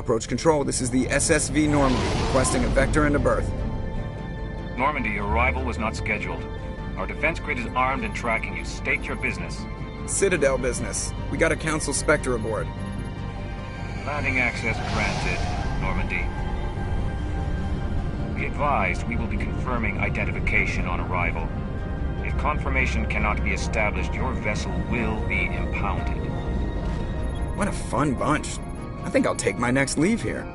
Approach control, this is the SSV Normandy, requesting a vector and a berth. Normandy, your arrival was not scheduled. Our defense grid is armed and tracking you. State your business. Citadel business. We got a Council Spectre aboard. Landing access granted, Normandy. Be advised, we will be confirming identification on arrival. If confirmation cannot be established, your vessel will be impounded. What a fun bunch. I think I'll take my next leave here.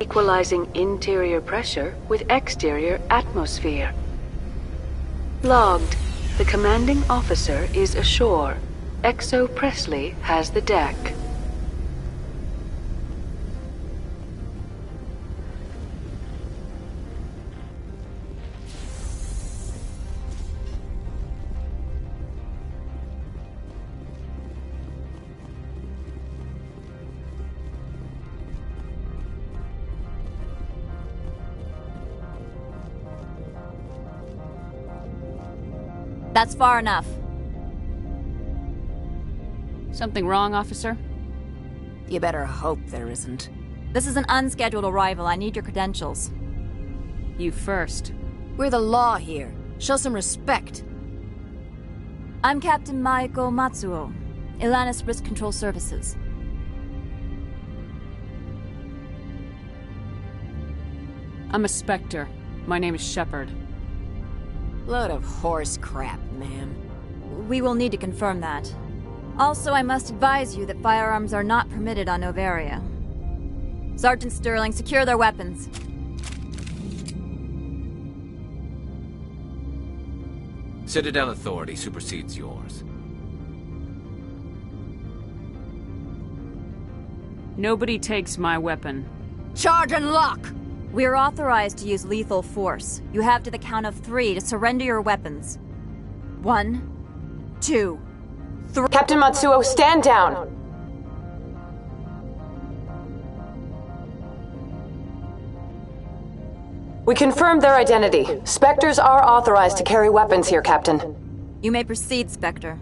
Equalizing interior pressure with exterior atmosphere. Logged. The commanding officer is ashore. XO Presley has the deck. That's far enough. Something wrong, officer? You better hope there isn't. This is an unscheduled arrival. I need your credentials. You first. We're the law here. Show some respect. I'm Captain Maiko Matsuo, Ilanis Risk Control Services. I'm a Spectre. My name is Shepard. Load of horse crap, ma'am. We will need to confirm that. Also, I must advise you that firearms are not permitted on Noveria. Sergeant Sterling, secure their weapons. Citadel authority supersedes yours. Nobody takes my weapon. Charge and lock! We're authorized to use lethal force. You have to the count of 3 to surrender your weapons. 1, 2, 3... Captain Matsuo, stand down! We confirmed their identity. Spectres are authorized to carry weapons here, Captain. You may proceed, Spectre.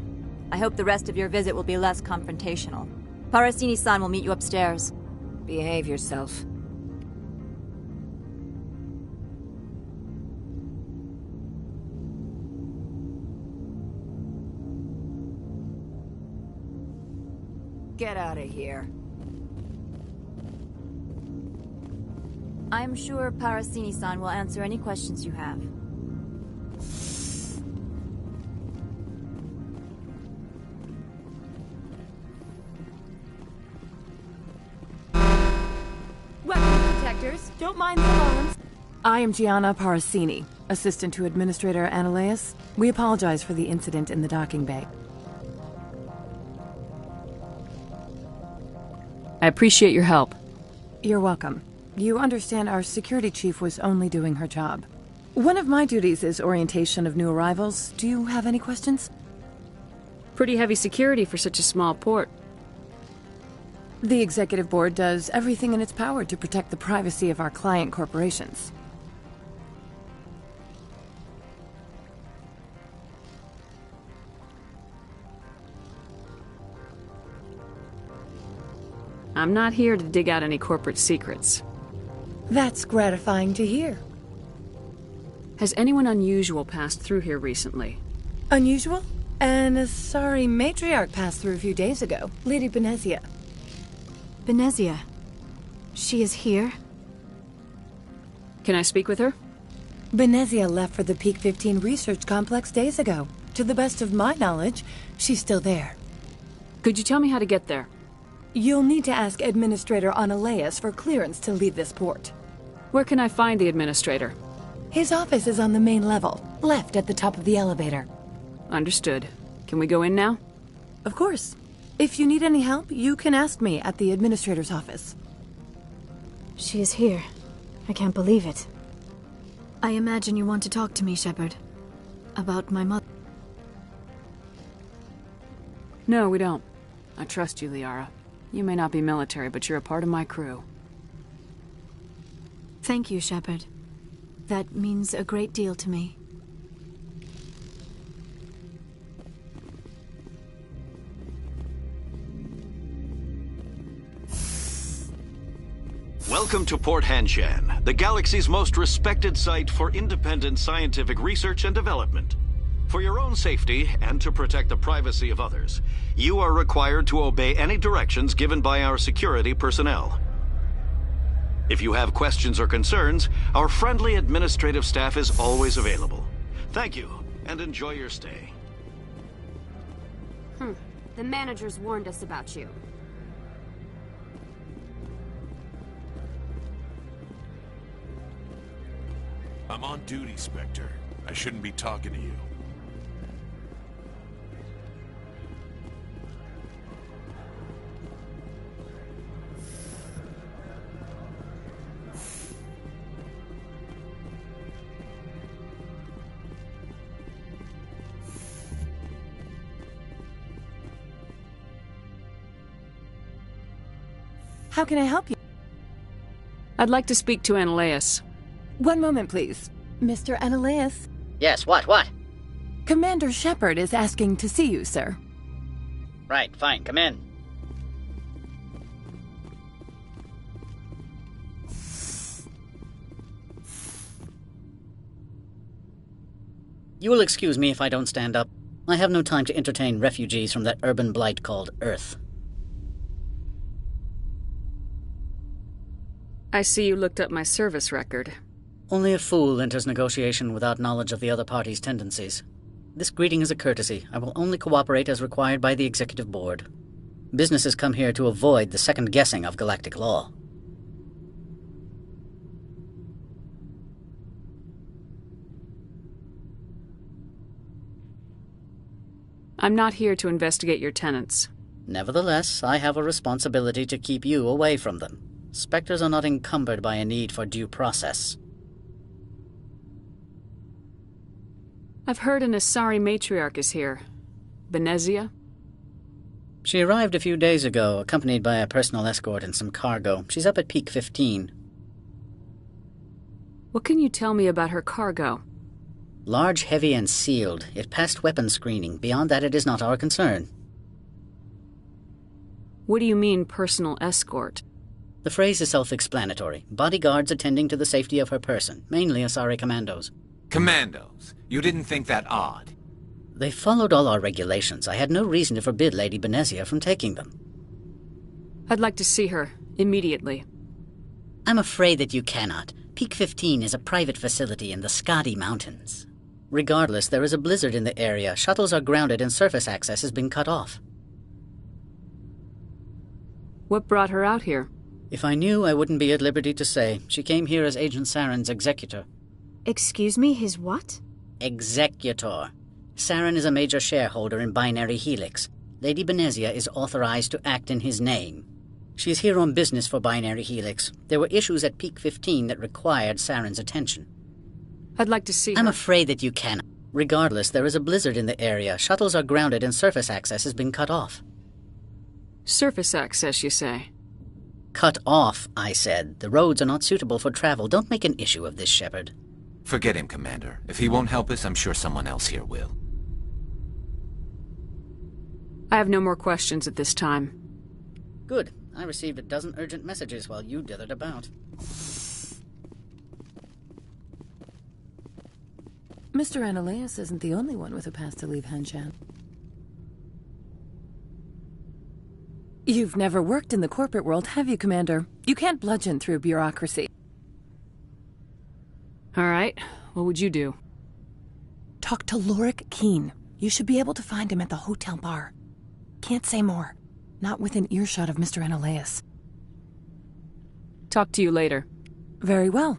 I hope the rest of your visit will be less confrontational. Parasini-san will meet you upstairs. Behave yourself. Get out of here. I'm sure Parasini-san will answer any questions you have. Weapon protectors, don't mind the alarms. I am Gianna Parasini, assistant to Administrator Analeas. We apologize for the incident in the docking bay. I appreciate your help. You're welcome. You understand our security chief was only doing her job. One of my duties is orientation of new arrivals. Do you have any questions? Pretty heavy security for such a small port. The Executive Board does everything in its power to protect the privacy of our client corporations. I'm not here to dig out any corporate secrets. That's gratifying to hear. Has anyone unusual passed through here recently? Unusual? An Asari matriarch passed through a few days ago. Lady Benezia. Benezia? She is here? Can I speak with her? Benezia left for the Peak 15 research complex days ago. To the best of my knowledge, she's still there. Could you tell me how to get there? You'll need to ask Administrator Analeas for clearance to leave this port. Where can I find the Administrator? His office is on the main level, left at the top of the elevator. Understood. Can we go in now? Of course. If you need any help, you can ask me at the Administrator's office. She is here. I can't believe it. I imagine you want to talk to me, Shepard. About my mother. No, we don't. I trust you, Liara. You may not be military, but you're a part of my crew. Thank you, Shepard. That means a great deal to me. Welcome to Port Hanshan, the galaxy's most respected site for independent scientific research and development. For your own safety and to protect the privacy of others, you are required to obey any directions given by our security personnel. If you have questions or concerns, our friendly administrative staff is always available. Thank you, and enjoy your stay. The managers warned us about you. I'm on duty, Spectre. I shouldn't be talking to you. How can I help you? I'd like to speak to Analeas. One moment, please. Mr. Analeas? Yes, what? Commander Shepard is asking to see you, sir. Right, fine, come in. You will excuse me if I don't stand up. I have no time to entertain refugees from that urban blight called Earth. I see you looked up my service record. Only a fool enters negotiation without knowledge of the other party's tendencies. This greeting is a courtesy. I will only cooperate as required by the Executive Board. Businesses come here to avoid the second guessing of galactic law. I'm not here to investigate your tenants. Nevertheless, I have a responsibility to keep you away from them. Spectres are not encumbered by a need for due process. I've heard an Asari matriarch is here. Benezia? She arrived a few days ago, accompanied by a personal escort and some cargo. She's up at Peak 15. What can you tell me about her cargo? Large, heavy, and sealed. It passed weapons screening. Beyond that, it is not our concern. What do you mean, personal escort? The phrase is self-explanatory. Bodyguards attending to the safety of her person, mainly Asari commandos. Commandos? You didn't think that odd? They followed all our regulations. I had no reason to forbid Lady Benezia from taking them. I'd like to see her, immediately. I'm afraid that you cannot. Peak 15 is a private facility in the Skadi Mountains. Regardless, there is a blizzard in the area. Shuttles are grounded and surface access has been cut off. What brought her out here? If I knew, I wouldn't be at liberty to say. She came here as Agent Saren's executor. Excuse me, his what? Executor. Saren is a major shareholder in Binary Helix. Lady Benezia is authorized to act in his name. She is here on business for Binary Helix. There were issues at Peak 15 that required Saren's attention. I'd like to see her. I'm afraid that you cannot. Regardless, there is a blizzard in the area. Shuttles are grounded and surface access has been cut off. Surface access, you say? Cut off, I said. The roads are not suitable for travel. Don't make an issue of this, Shepard. Forget him, Commander. If he won't help us, I'm sure someone else here will. I have no more questions at this time. Good. I received a dozen urgent messages while you dithered about. Mr. Analaeus isn't the only one with a pass to leave Hanshan. You've never worked in the corporate world, have you, Commander? You can't bludgeon through bureaucracy. All right. What would you do? Talk to Lorik Keen. You should be able to find him at the hotel bar. Can't say more. Not within earshot of Mr. Analaeus. Talk to you later. Very well.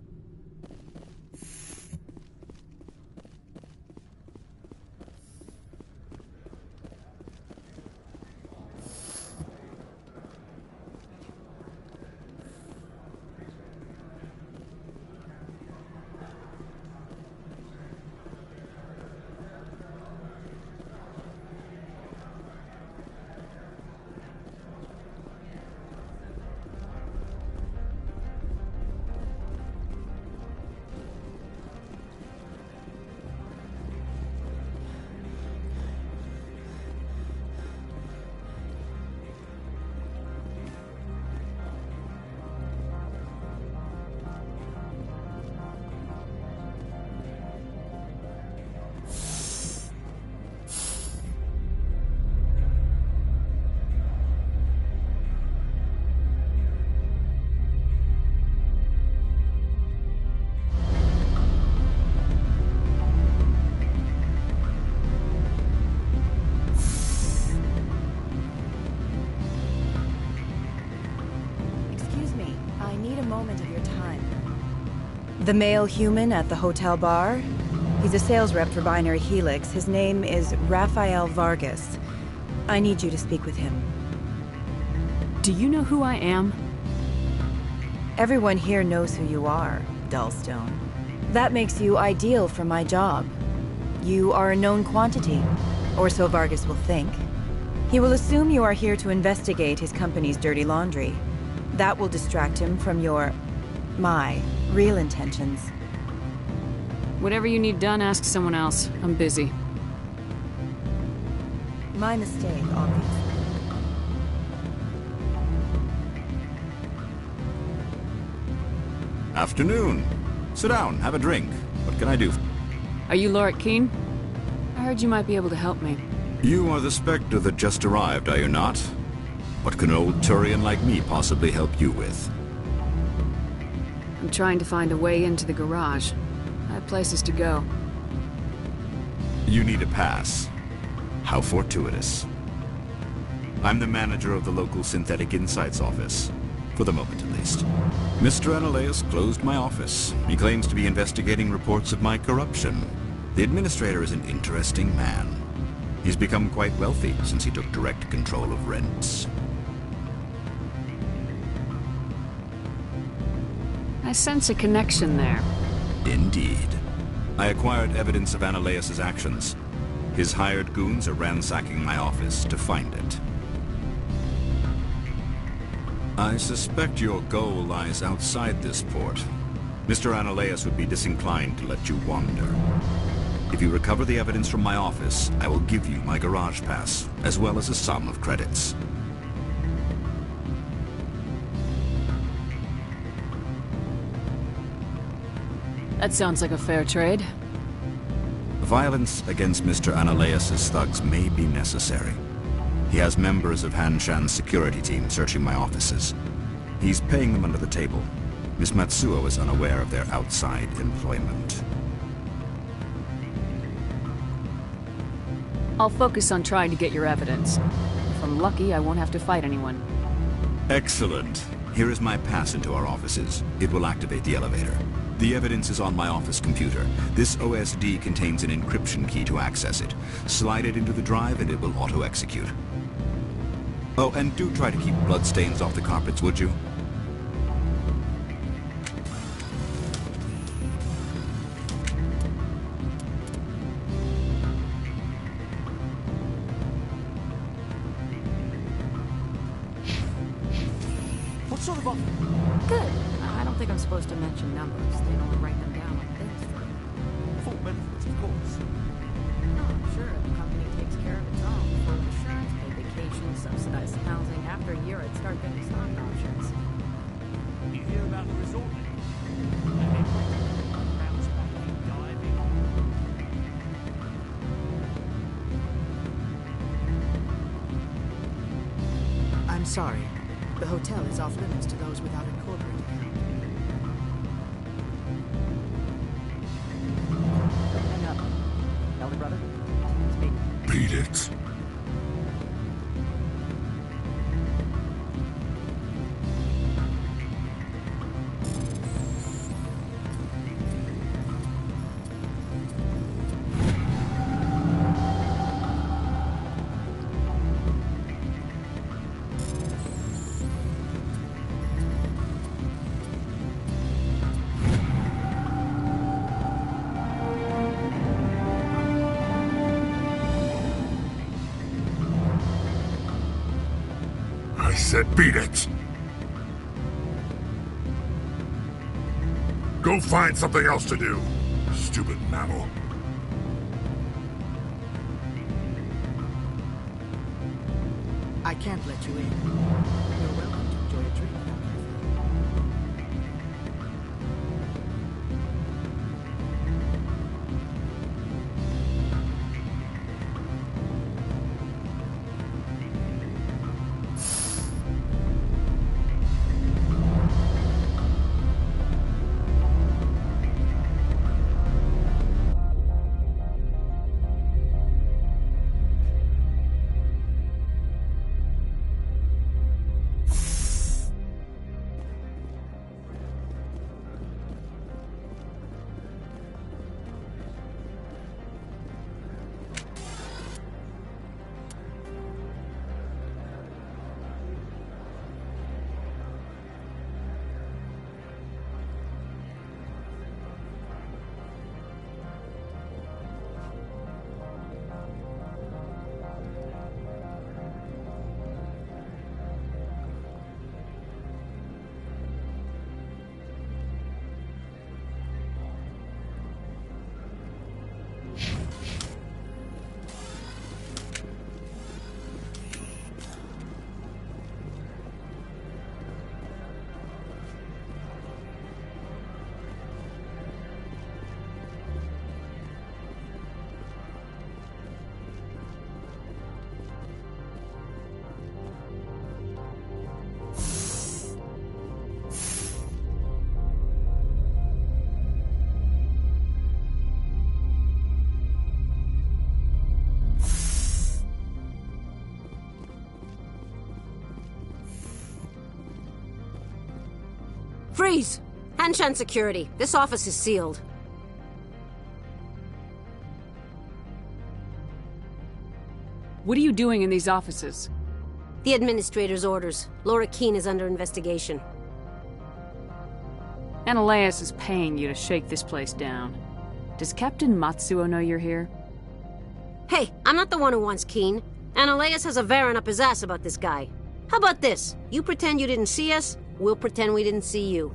The male human at the hotel bar? He's a sales rep for Binary Helix. His name is Rafael Vargas. I need you to speak with him. Do you know who I am? Everyone here knows who you are, Dullstone. That makes you ideal for my job. You are a known quantity, or so Vargas will think. He will assume you are here to investigate his company's dirty laundry. That will distract him from my real intentions. Whatever you need done, ask someone else. I'm busy. My mistake, obviously. Afternoon. Sit down, have a drink. What can I do? Are you Lorik Keen? I heard you might be able to help me. You are the Spectre that just arrived, are you not? What can an old Turian like me possibly help you with? I'm trying to find a way into the garage. I have places to go. You need a pass. How fortuitous. I'm the manager of the local Synthetic Insights office. For the moment, at least. Mr. Analaeus closed my office. He claims to be investigating reports of my corruption. The administrator is an interesting man. He's become quite wealthy since he took direct control of rents. I sense a connection there. Indeed. I acquired evidence of Analaeus' actions. His hired goons are ransacking my office to find it. I suspect your goal lies outside this port. Mr. Analeus would be disinclined to let you wander. If you recover the evidence from my office, I will give you my garage pass, as well as a sum of credits. That sounds like a fair trade. Violence against Mr. Analeus' thugs may be necessary. He has members of Hanshan's security team searching my offices. He's paying them under the table. Miss Matsuo is unaware of their outside employment. I'll focus on trying to get your evidence. If I'm lucky, I won't have to fight anyone. Excellent. Here is my pass into our offices. It will activate the elevator. The evidence is on my office computer. This OSD contains an encryption key to access it. Slide it into the drive and it will auto-execute. Oh, and do try to keep bloodstains off the carpets, would you? What sort of offer? Good. I don't think I'm supposed to mention numbers. They don't write them down on things. Full benefits, of course. No, I'm sure the company takes care of its own. Full insurance, paid vacation, subsidized housing. After a year, I'd start getting stock options. You hear about the resort then? I'm sorry. The hotel is off limits to those without a corporate account. Don't hang up. Elder brother? It's me. Beat it. I said beat it! Go find something else to do, stupid mammal. I can't let you in. You're welcome to enjoy a drink. Freeze! Hanshan Security. This office is sealed. What are you doing in these offices? The administrator's orders. Laura Keene is under investigation. Analeus is paying you to shake this place down. Does Captain Matsuo know you're here? Hey, I'm not the one who wants Keen. Ananias has a Varen up his ass about this guy. How about this? You pretend you didn't see us, we'll pretend we didn't see you.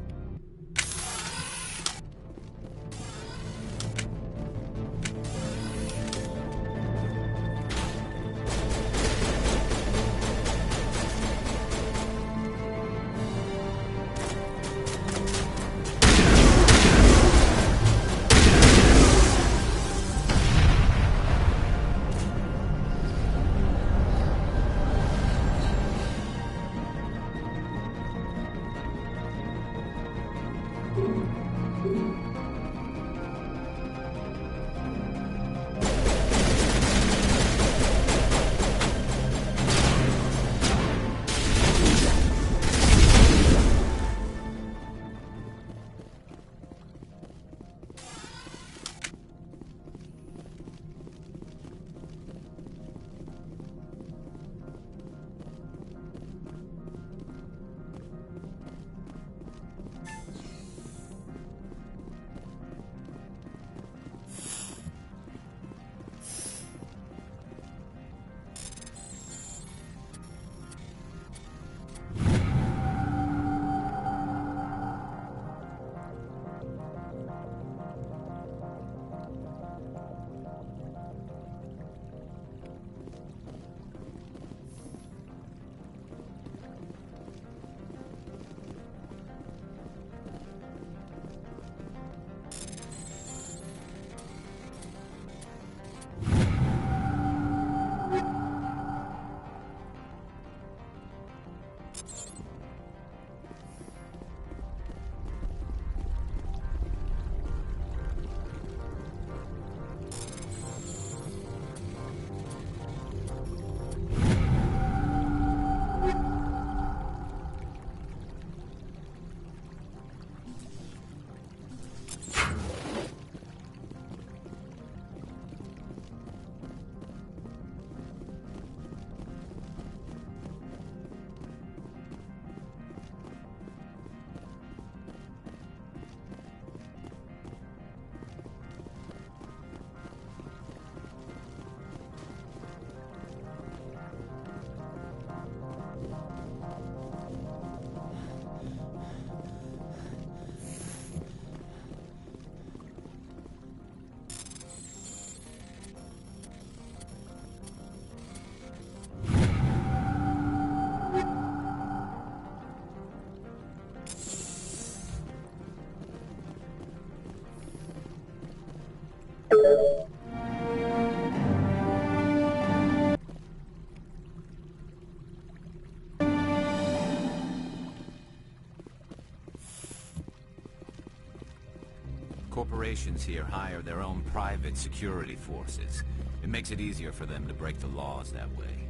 Corporations here hire their own private security forces. It makes it easier for them to break the laws that way.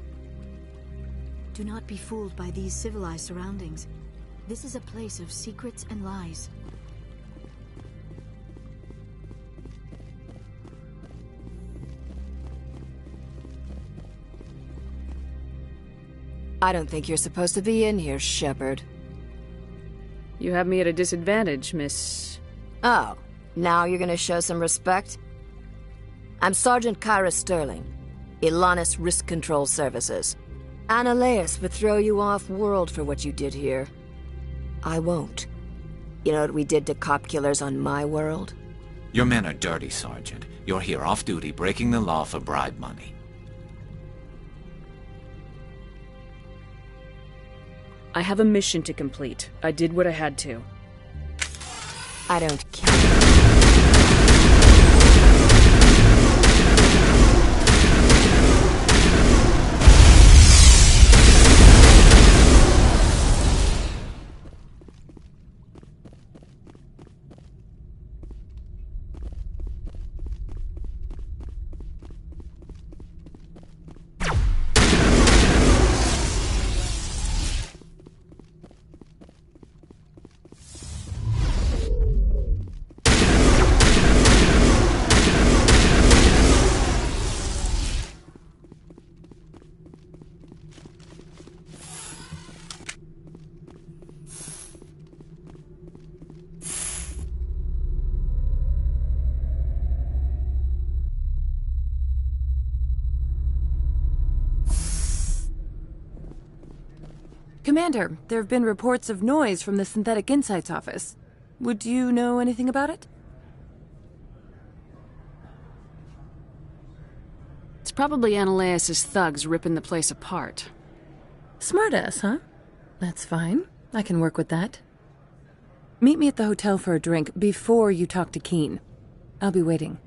Do not be fooled by these civilized surroundings. This is a place of secrets and lies. I don't think you're supposed to be in here, Shepard. You have me at a disadvantage, Miss... Oh, now you're gonna show some respect? I'm Sergeant Kyra Sterling, Ilanis Risk Control Services. Ananias would throw you off-world for what you did here. I won't. You know what we did to cop killers on my world? Your men are dirty, Sergeant. You're here off-duty, breaking the law for bribe money. I have a mission to complete. I did what I had to. I don't care. Commander, there have been reports of noise from the Synthetic Insights office. Would you know anything about it? It's probably Analaeus' thugs ripping the place apart. Smartass, huh? That's fine. I can work with that. Meet me at the hotel for a drink before you talk to Keen. I'll be waiting.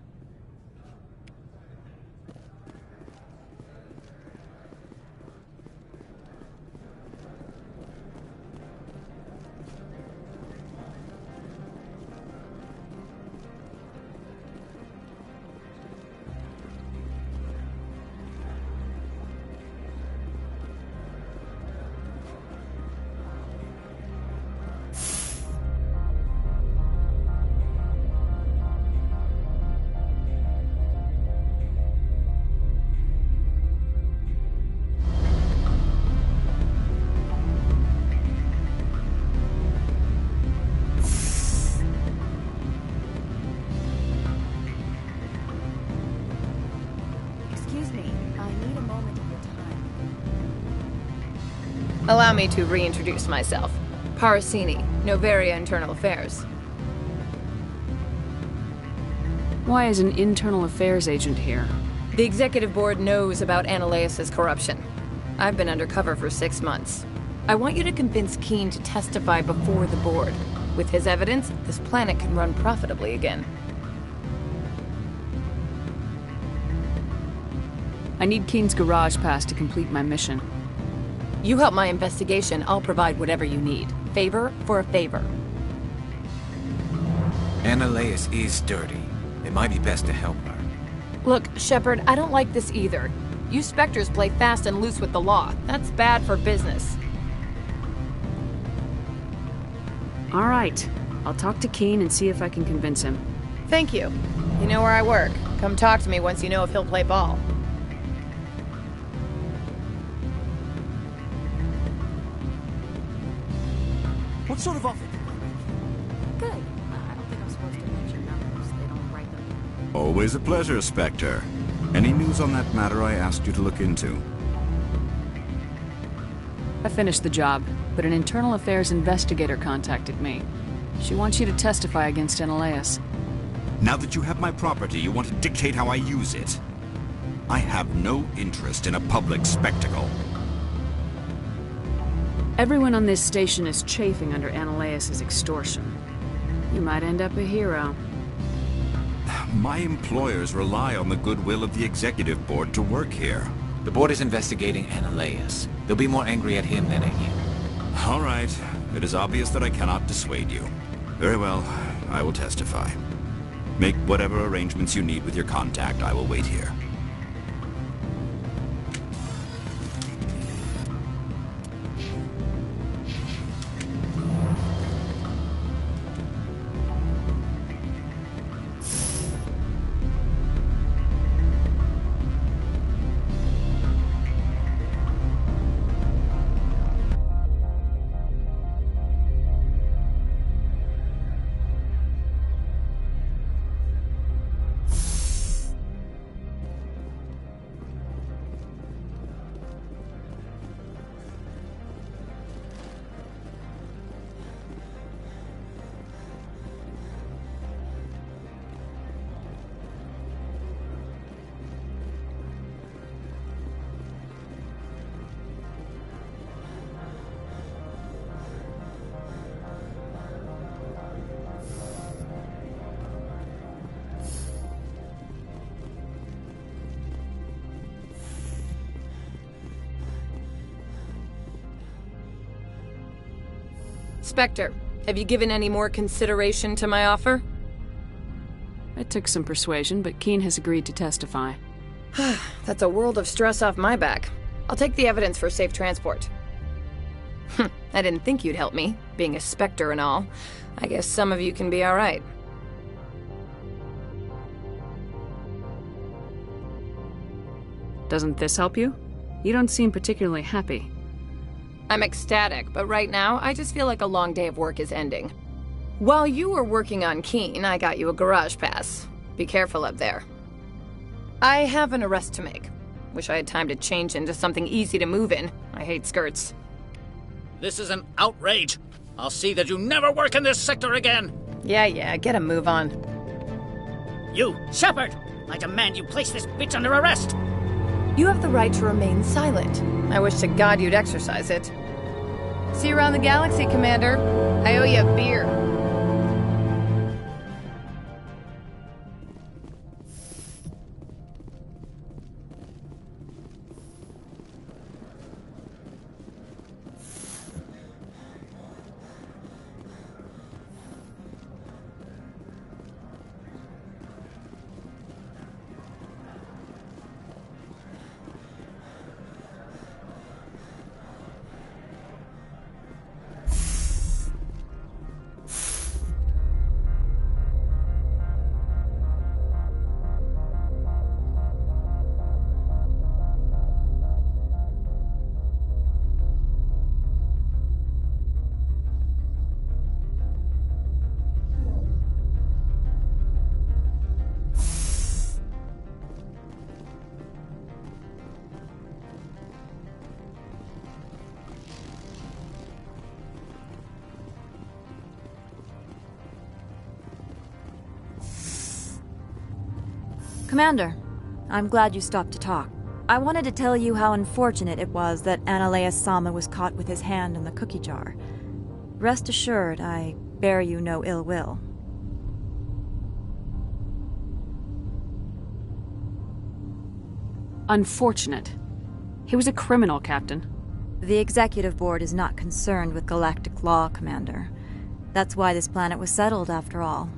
Allow me to reintroduce myself. Parasini, Noveria Internal Affairs. Why is an internal affairs agent here? The Executive Board knows about Analaeus' corruption. I've been undercover for 6 months. I want you to convince Keen to testify before the Board. With his evidence, this planet can run profitably again. I need Keen's garage pass to complete my mission. You help my investigation, I'll provide whatever you need. Favor for a favor. Analaeus is dirty. It might be best to help her. Look, Shepard, I don't like this either. You Spectres play fast and loose with the law. That's bad for business. All right. I'll talk to Keen and see if I can convince him. Thank you. You know where I work. Come talk to me once you know if he'll play ball. What sort of offer? Good. I don't think I'm supposed to mention numbers. They don't write them. Always a pleasure, Spectre. Any news on that matter I asked you to look into? I finished the job, but an internal affairs investigator contacted me. She wants you to testify against Analaeus. Now that you have my property, you want to dictate how I use it. I have no interest in a public spectacle. Everyone on this station is chafing under Analaeus' extortion. You might end up a hero. My employers rely on the goodwill of the Executive Board to work here. The Board is investigating Analaeus. They'll be more angry at him than at you. All right. It is obvious that I cannot dissuade you. Very well. I will testify. Make whatever arrangements you need with your contact. I will wait here. Spectre, have you given any more consideration to my offer? It took some persuasion, but Keen has agreed to testify. That's a world of stress off my back. I'll take the evidence for safe transport. I didn't think you'd help me, being a Spectre and all. I guess some of you can be alright. Doesn't this help you? You don't seem particularly happy. I'm ecstatic, but right now, I just feel like a long day of work is ending. While you were working on Keen, I got you a garage pass. Be careful up there. I have an arrest to make. Wish I had time to change into something easy to move in. I hate skirts. This is an outrage. I'll see that you never work in this sector again. Yeah, get a move on. You, Shepard! I demand you place this bitch under arrest! You have the right to remain silent. I wish to God you'd exercise it. See you around the galaxy, Commander. I owe you a beer. Commander, I'm glad you stopped to talk. I wanted to tell you how unfortunate it was that Analeus Sama was caught with his hand in the cookie jar. Rest assured, I bear you no ill will. Unfortunate. He was a criminal, Captain. The Executive Board is not concerned with galactic law, Commander. That's why this planet was settled, after all.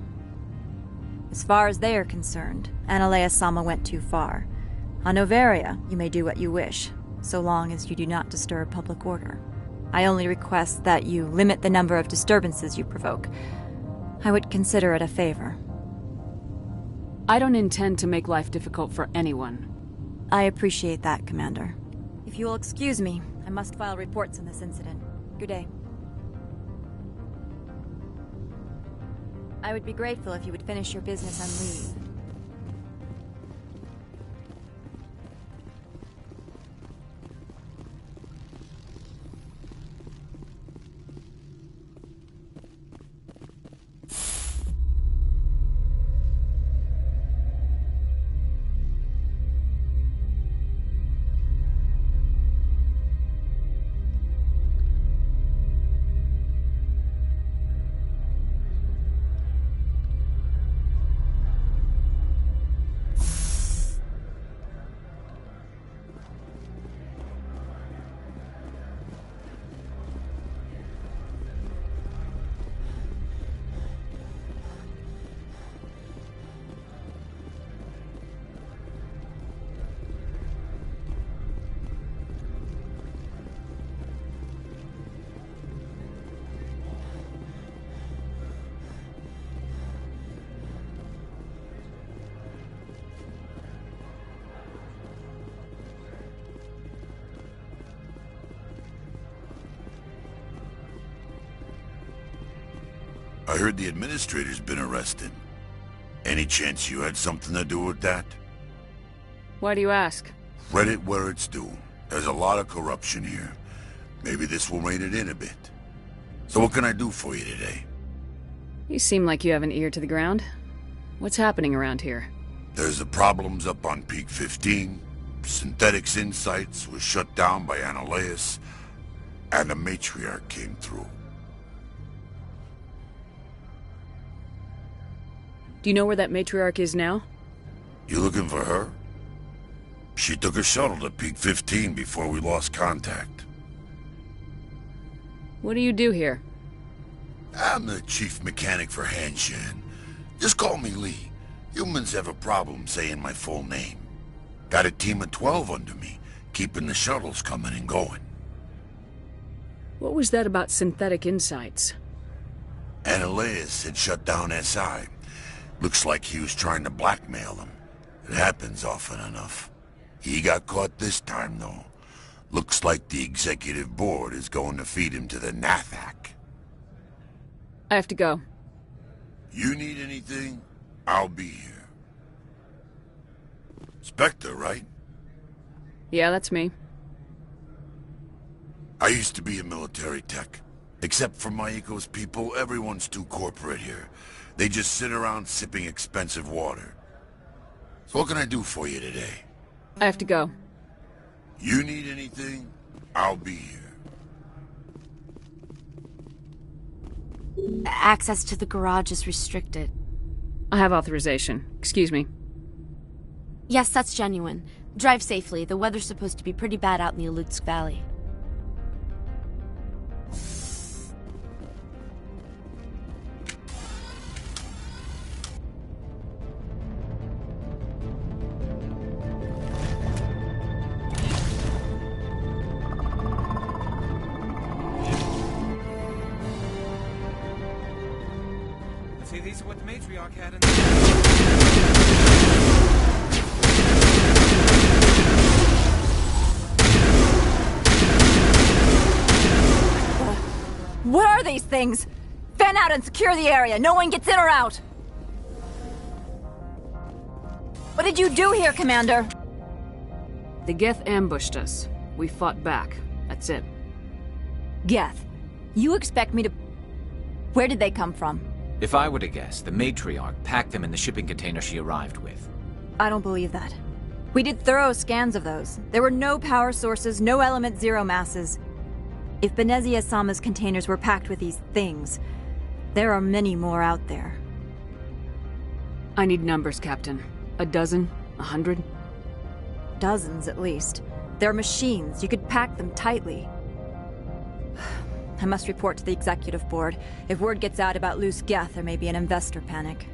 As far as they are concerned, Analeus Sama went too far. On Noveria, you may do what you wish, so long as you do not disturb public order. I only request that you limit the number of disturbances you provoke. I would consider it a favor. I don't intend to make life difficult for anyone. I appreciate that, Commander. If you will excuse me, I must file reports on this incident. Good day. I would be grateful if you would finish your business and leave. I heard the administrator's been arrested. Any chance you had something to do with that? Why do you ask? Read it where it's due. There's a lot of corruption here. Maybe this will rein it in a bit. So what can I do for you today? You seem like you have an ear to the ground. What's happening around here? There's the problems up on Peak 15. Synthetics Insights was shut down by Analeus. And the Matriarch came through. Do you know where that Matriarch is now? You looking for her? She took a shuttle to Peak 15 before we lost contact. What do you do here? I'm the chief mechanic for Hanshan. Just call me Lee. Humans have a problem saying my full name. Got a team of 12 under me, keeping the shuttles coming and going. What was that about Synthetic Insights? Analeus had shut down SI. Looks like he was trying to blackmail them. It happens often enough. He got caught this time, though. Looks like the Executive Board is going to feed him to the Nathak. I have to go. You need anything? I'll be here. Spectre, right? Yeah, that's me. I used to be a military tech. Except for Maiko's people, everyone's too corporate here. They just sit around sipping expensive water. So what can I do for you today? I have to go. You need anything? I'll be here. Access to the garage is restricted. I have authorization. Excuse me. Yes, that's genuine. Drive safely. The weather's supposed to be pretty bad out in the Alutsk Valley. See, these are what the matriarch had in What are these things? Fan out and secure the area. No one gets in or out. What did you do here, Commander? The Geth ambushed us. We fought back. That's it. Geth, you expect me to... Where did they come from? If I were to guess, the matriarch packed them in the shipping container she arrived with. I don't believe that. We did thorough scans of those. There were no power sources, no element zero masses. If Benezia-sama's containers were packed with these things, there are many more out there. I need numbers, Captain. 12? 100? Dozens, at least. They're machines. You could pack them tightly. I must report to the executive board. If word gets out about loose Geth, there may be an investor panic.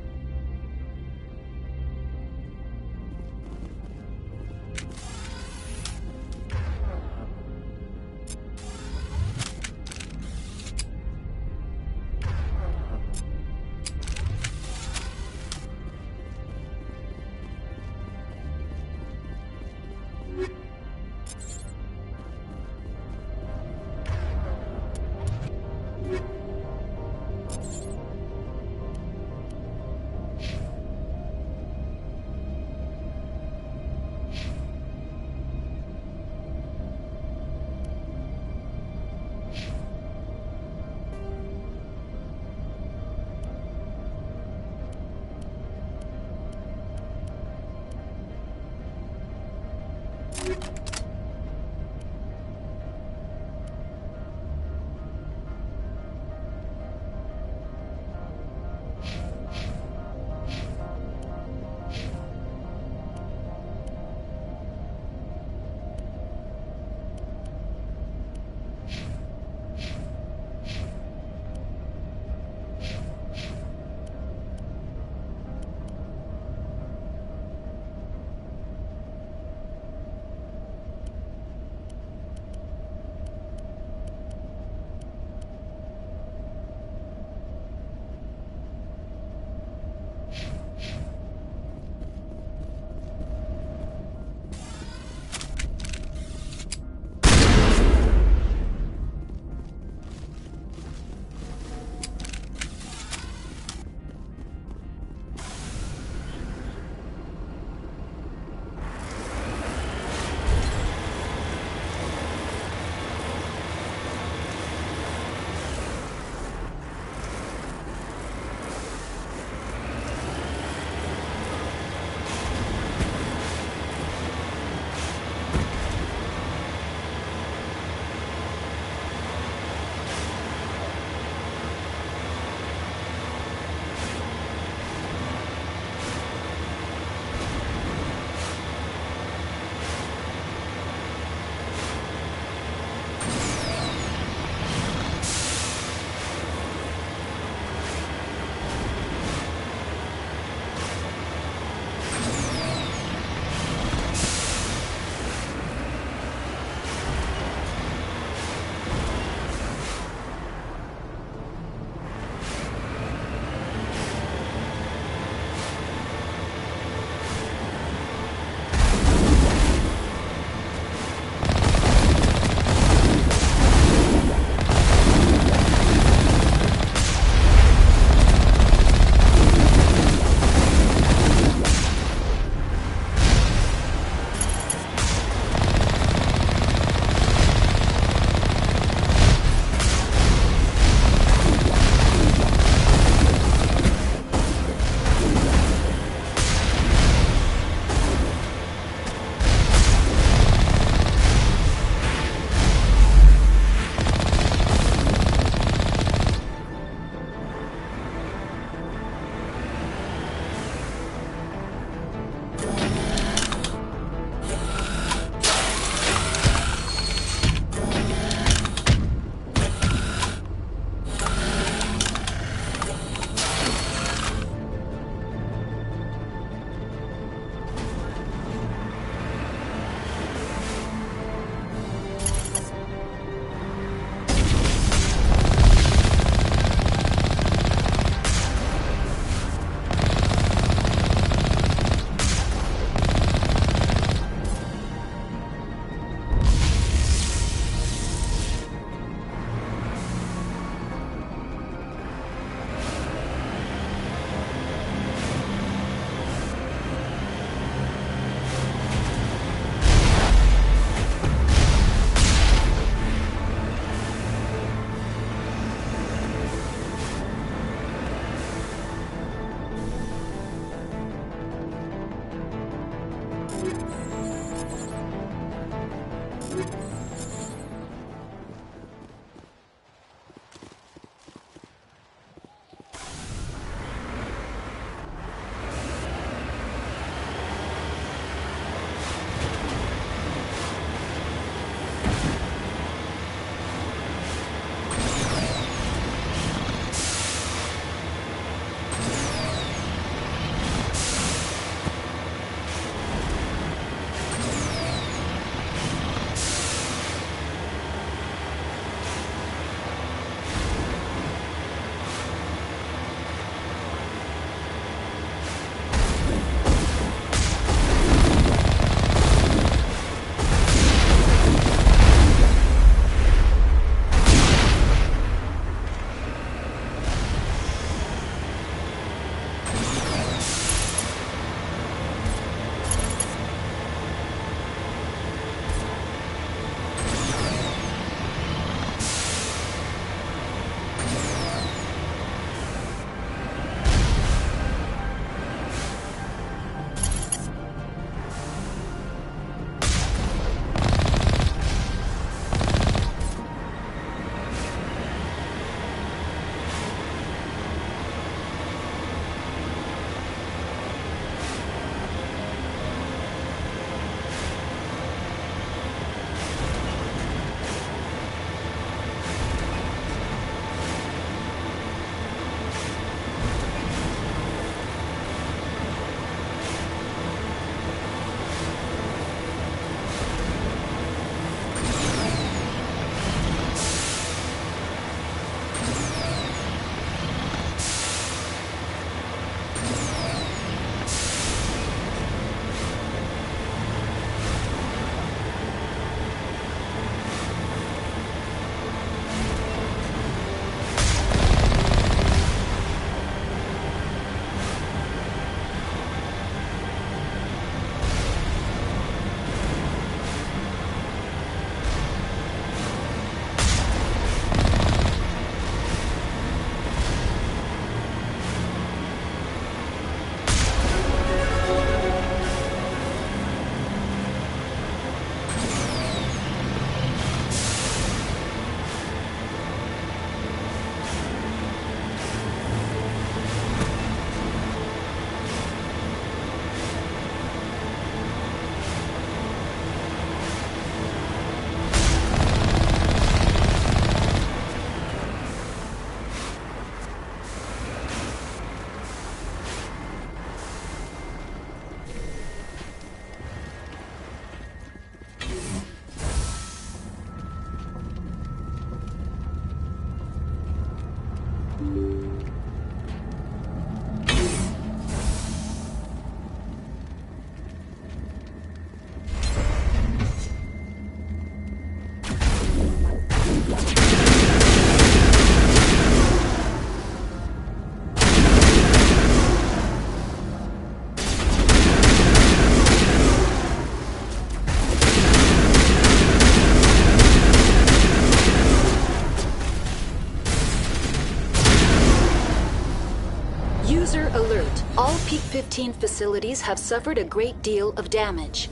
User alert. All Peak 15 facilities have suffered a great deal of damage.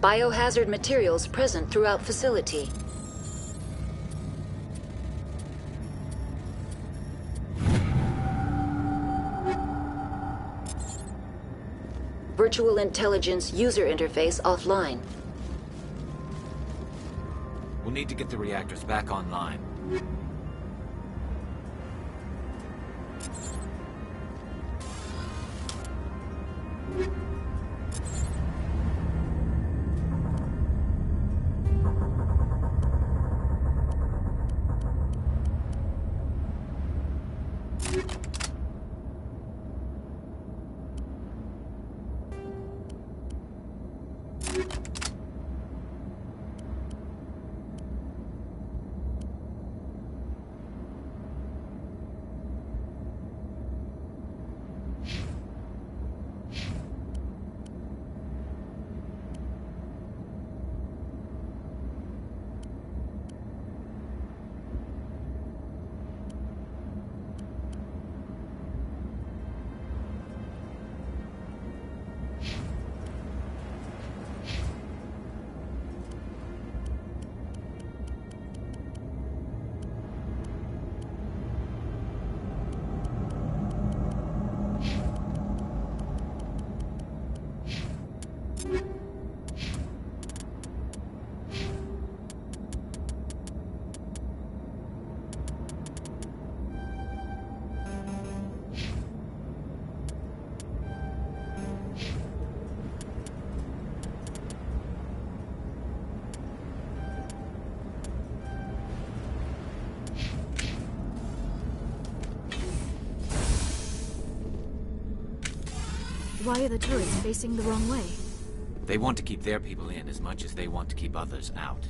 Biohazard materials present throughout facility. Virtual intelligence user interface offline. We'll need to get the reactors back online. Why are the turrets facing the wrong way? They want to keep their people in as much as they want to keep others out.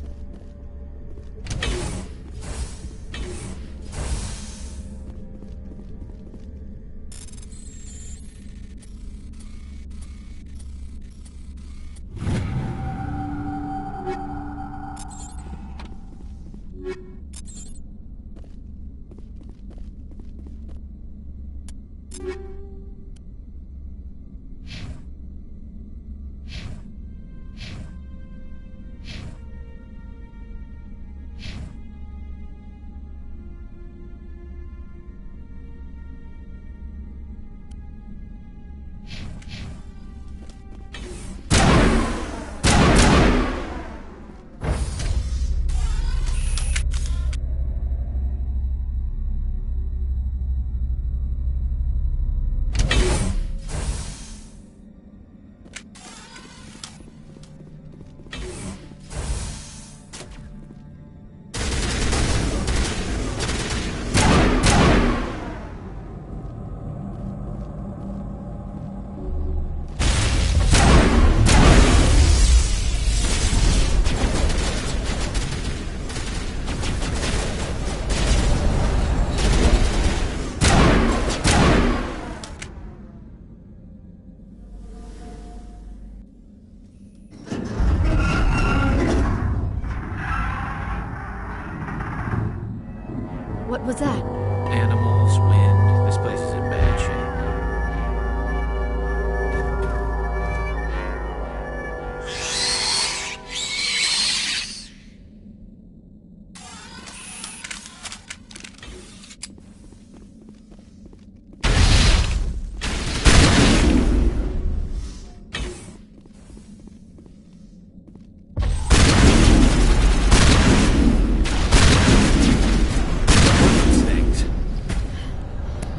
What was that? Animals, wind. This place is in bad shape.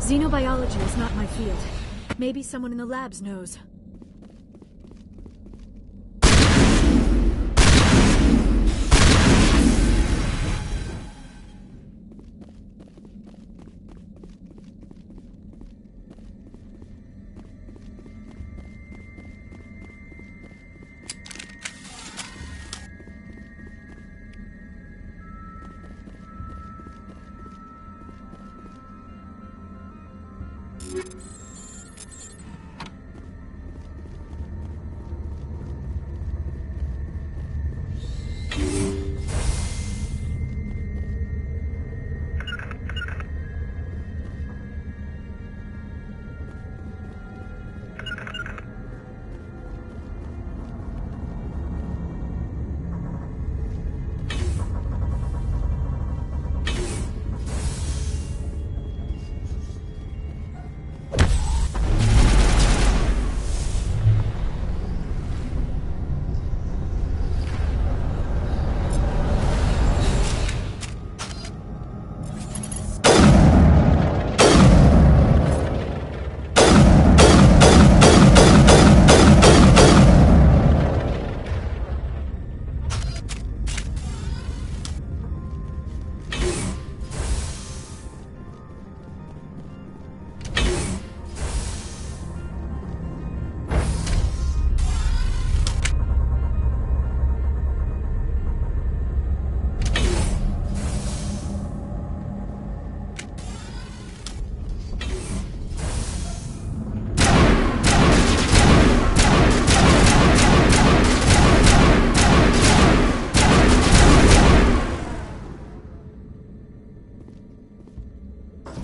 Xenobiology is not my field. Maybe someone in the labs knows.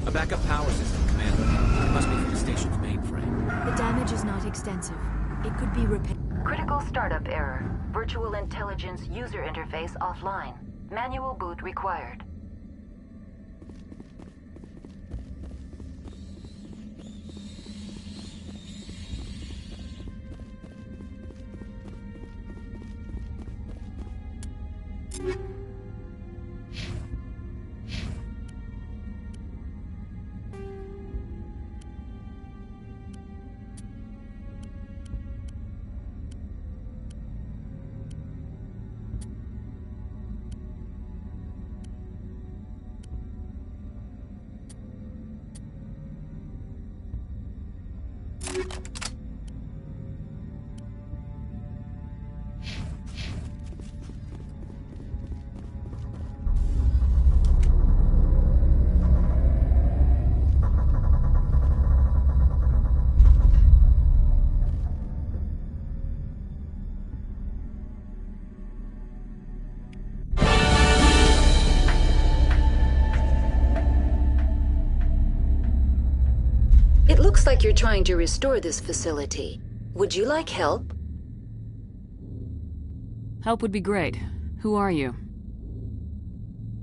A backup power system, Commander. It must be for the station's mainframe. The damage is not extensive. It could be repaired. Critical startup error. Virtual intelligence user interface offline. Manual boot required. It looks like you're trying to restore this facility. Would you like help? Help would be great. Who are you?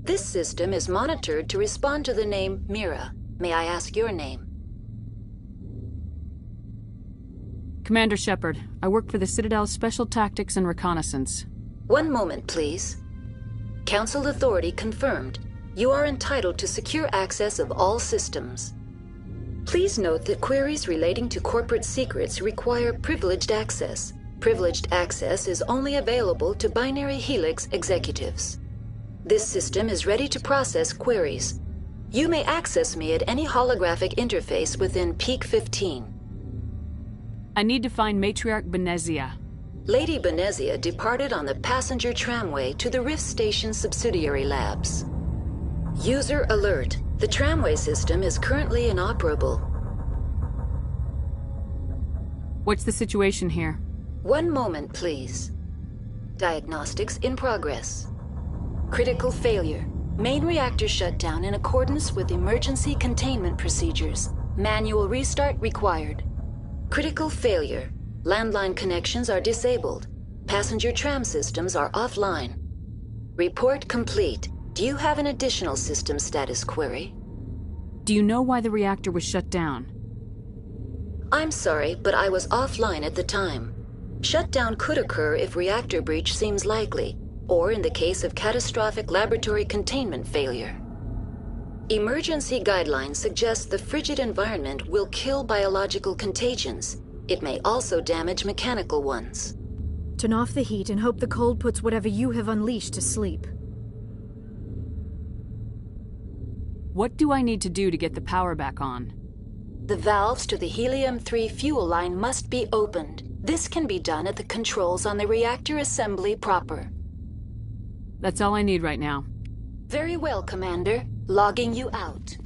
This system is monitored to respond to the name Mira. May I ask your name? Commander Shepard. I work for the Citadel's Special Tactics and Reconnaissance. One moment, please. Council authority confirmed. You are entitled to secure access of all systems. Please note that queries relating to corporate secrets require privileged access. Privileged access is only available to Binary Helix executives. This system is ready to process queries. You may access me at any holographic interface within Peak 15. I need to find Matriarch Benezia. Lady Benezia departed on the passenger tramway to the Rift Station subsidiary labs. User alert. The tramway system is currently inoperable. What's the situation here? One moment, please. Diagnostics in progress. Critical failure. Main reactor shut down in accordance with emergency containment procedures. Manual restart required. Critical failure. Landline connections are disabled. Passenger tram systems are offline. Report complete. Do you have an additional system status query? Do you know why the reactor was shut down? I'm sorry, but I was offline at the time. Shutdown could occur if reactor breach seems likely, or in the case of catastrophic laboratory containment failure. Emergency guidelines suggest the frigid environment will kill biological contagions. It may also damage mechanical ones. Turn off the heat and hope the cold puts whatever you have unleashed to sleep. What do I need to do to get the power back on? The valves to the Helium-3 fuel line must be opened. This can be done at the controls on the reactor assembly proper. That's all I need right now. Very well, Commander. Logging you out.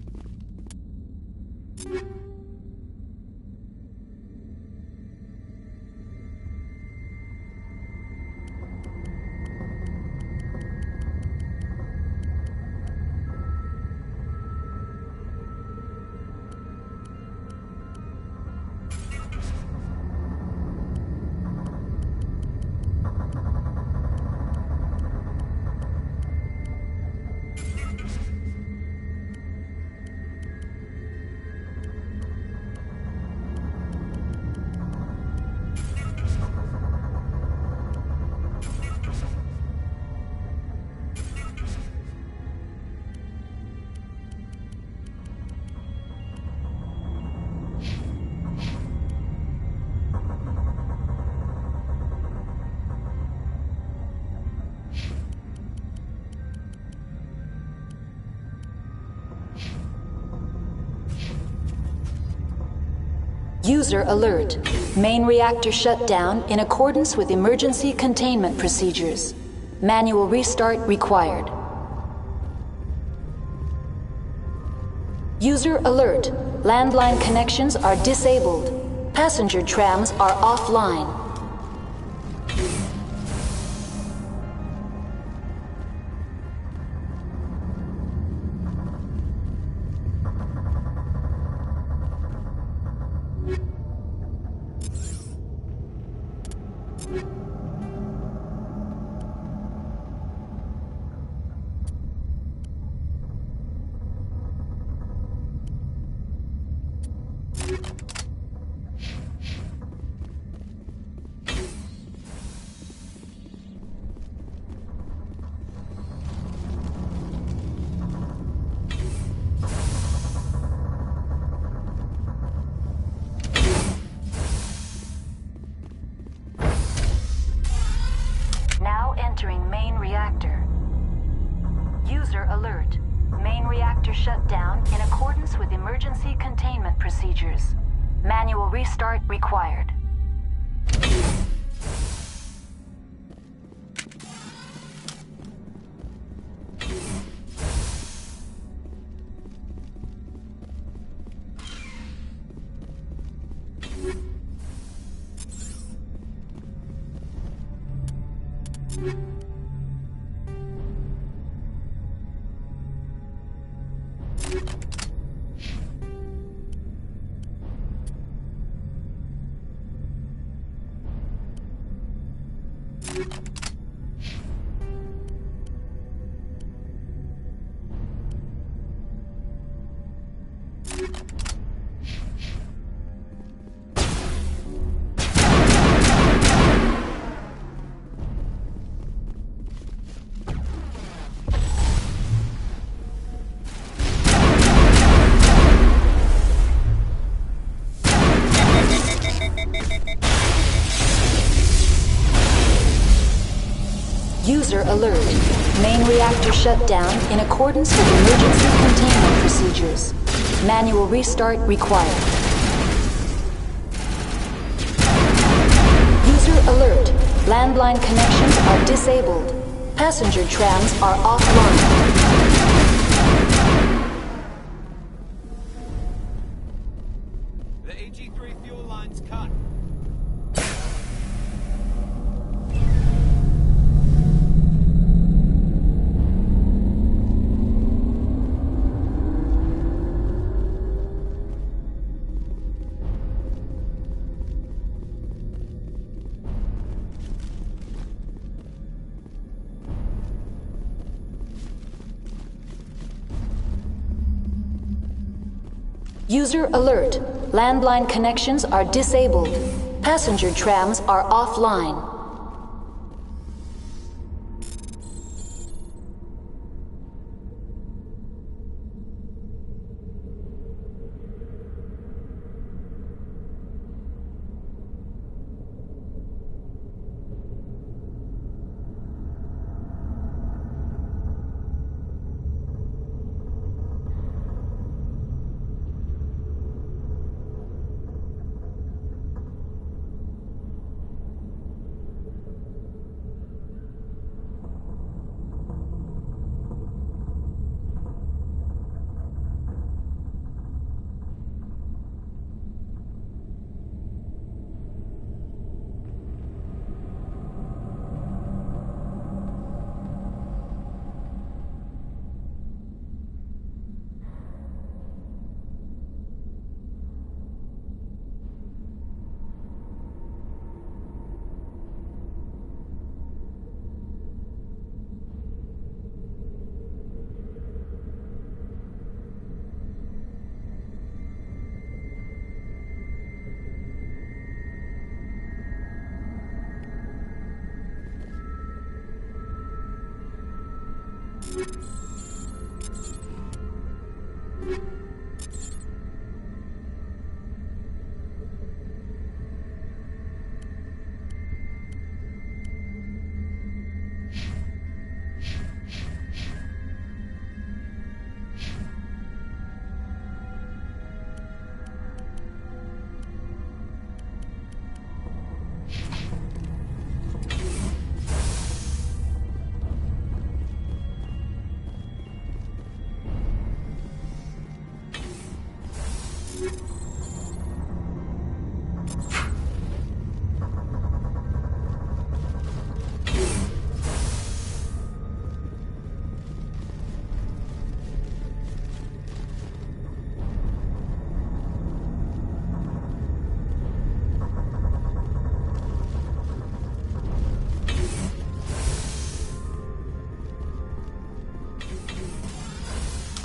User alert. Main reactor shut down in accordance with emergency containment procedures. Manual restart required. User alert. Landline connections are disabled. Passenger trams are offline. Now entering main reactor. User alert. Main reactor shut down in accordance with emergency containment procedures. Manual restart required. User alert. Main reactor shut down in accordance with emergency containment procedures. Manual restart required. User alert. Landline connections are disabled. Passenger trams are offline. The AG-3 fuel line's cut. User alert. Landline connections are disabled. Passenger trams are offline.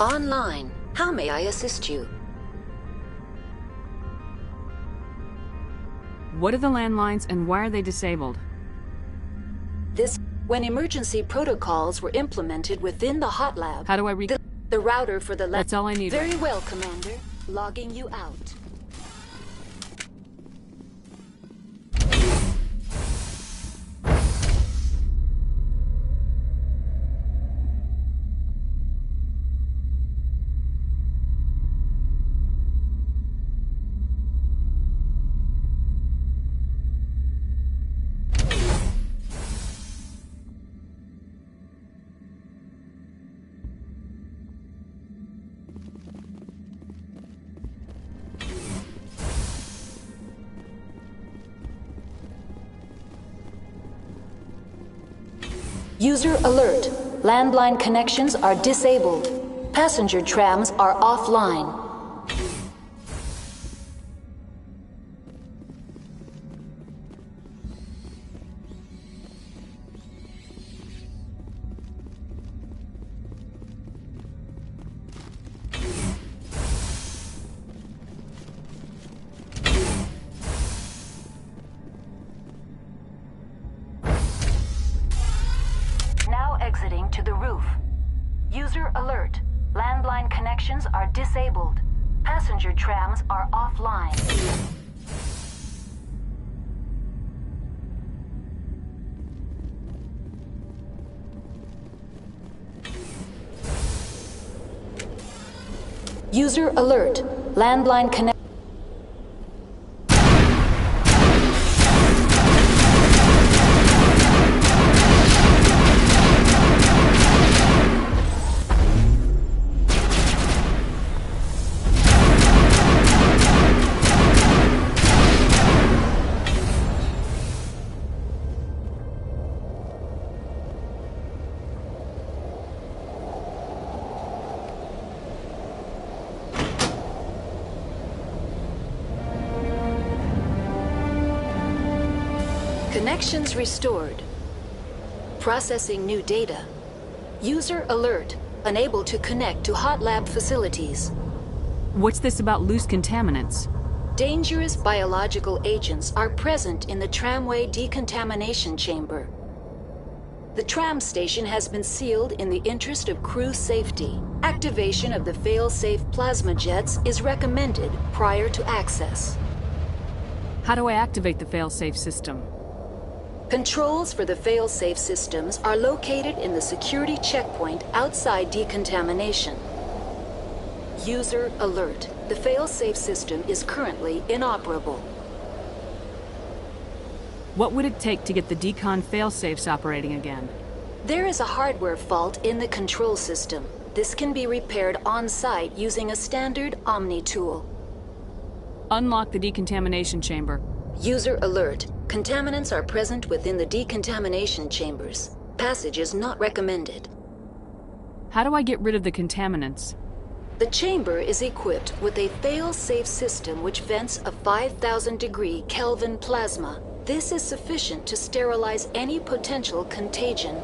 Online. How may I assist you? What are the landlines and why are they disabled? When emergency protocols were implemented within the hot lab. How do I the router for the lab? That's all I need. Very well, Commander. Logging you out. User alert. Landline connections are disabled. Passenger trams are offline. Exiting to the roof. User alert. Landline connections are disabled. Passenger trams are offline. User alert. Landline connect. Connections restored. Processing new data. User alert. Unable to connect to hot lab facilities. What's this about loose contaminants? Dangerous biological agents are present in the tramway decontamination chamber. The tram station has been sealed in the interest of crew safety. Activation of the fail-safe plasma jets is recommended prior to access. How do I activate the fail-safe system? Controls for the fail-safe systems are located in the security checkpoint outside decontamination. User alert. The fail-safe system is currently inoperable. What would it take to get the decon fail-safes operating again? There is a hardware fault in the control system. This can be repaired on-site using a standard Omni tool. Unlock the decontamination chamber. User alert. Contaminants are present within the decontamination chambers. Passage is not recommended. How do I get rid of the contaminants? The chamber is equipped with a fail-safe system which vents a 5,000-degree Kelvin plasma. This is sufficient to sterilize any potential contagion.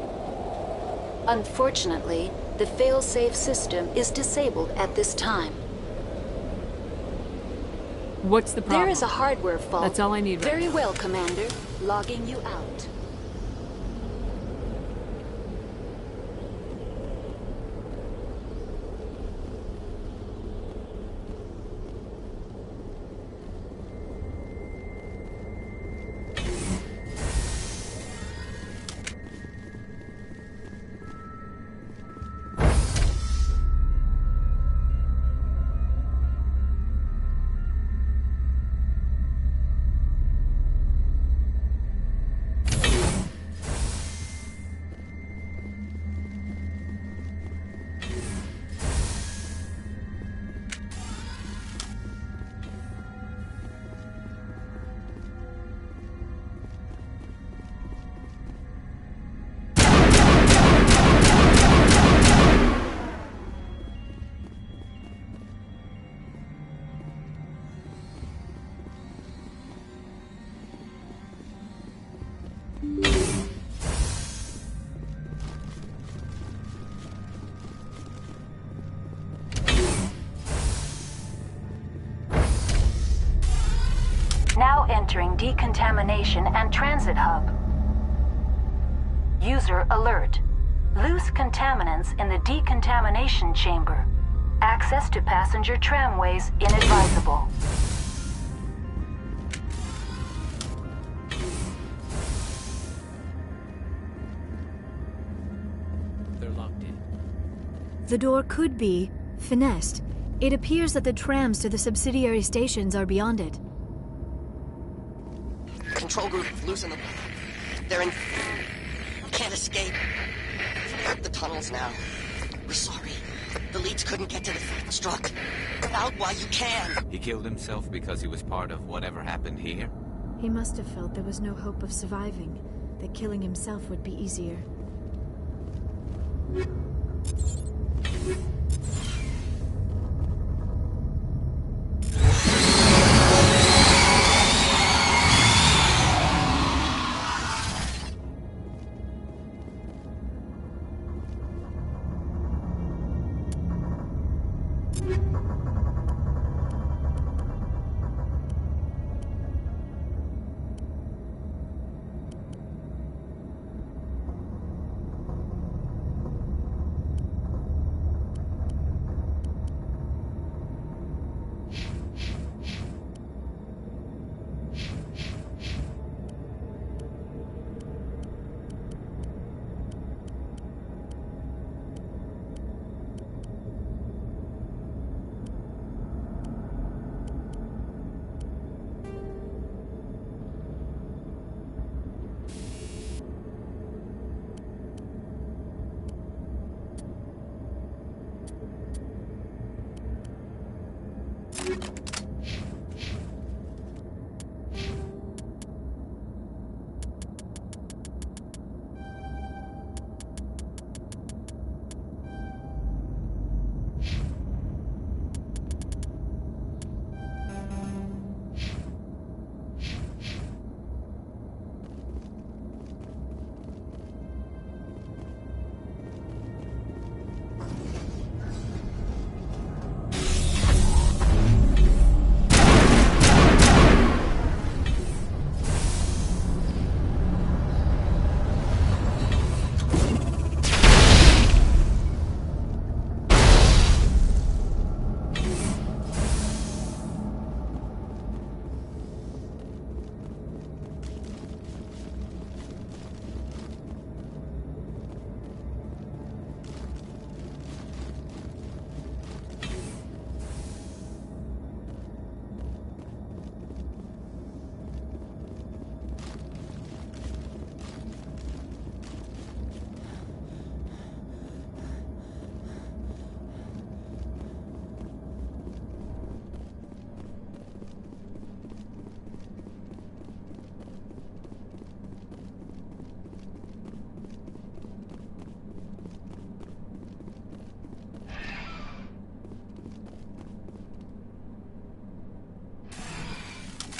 Unfortunately, the fail-safe system is disabled at this time. What's the problem? There is a hardware fault. That's all I need. Very well, Commander. Logging you out. entering decontamination and transit hub. User alert. Loose contaminants in the decontamination chamber. Access to passenger tramways inadvisable. They're locked in. The door could be finessed. It appears that the trams to the subsidiary stations are beyond it. Control group, loosen them. They're in... Can't escape. Out the tunnels now. We're sorry. The leads couldn't get to the struck. Get out while you can. He killed himself because he was part of whatever happened here? He must have felt there was no hope of surviving, that killing himself would be easier.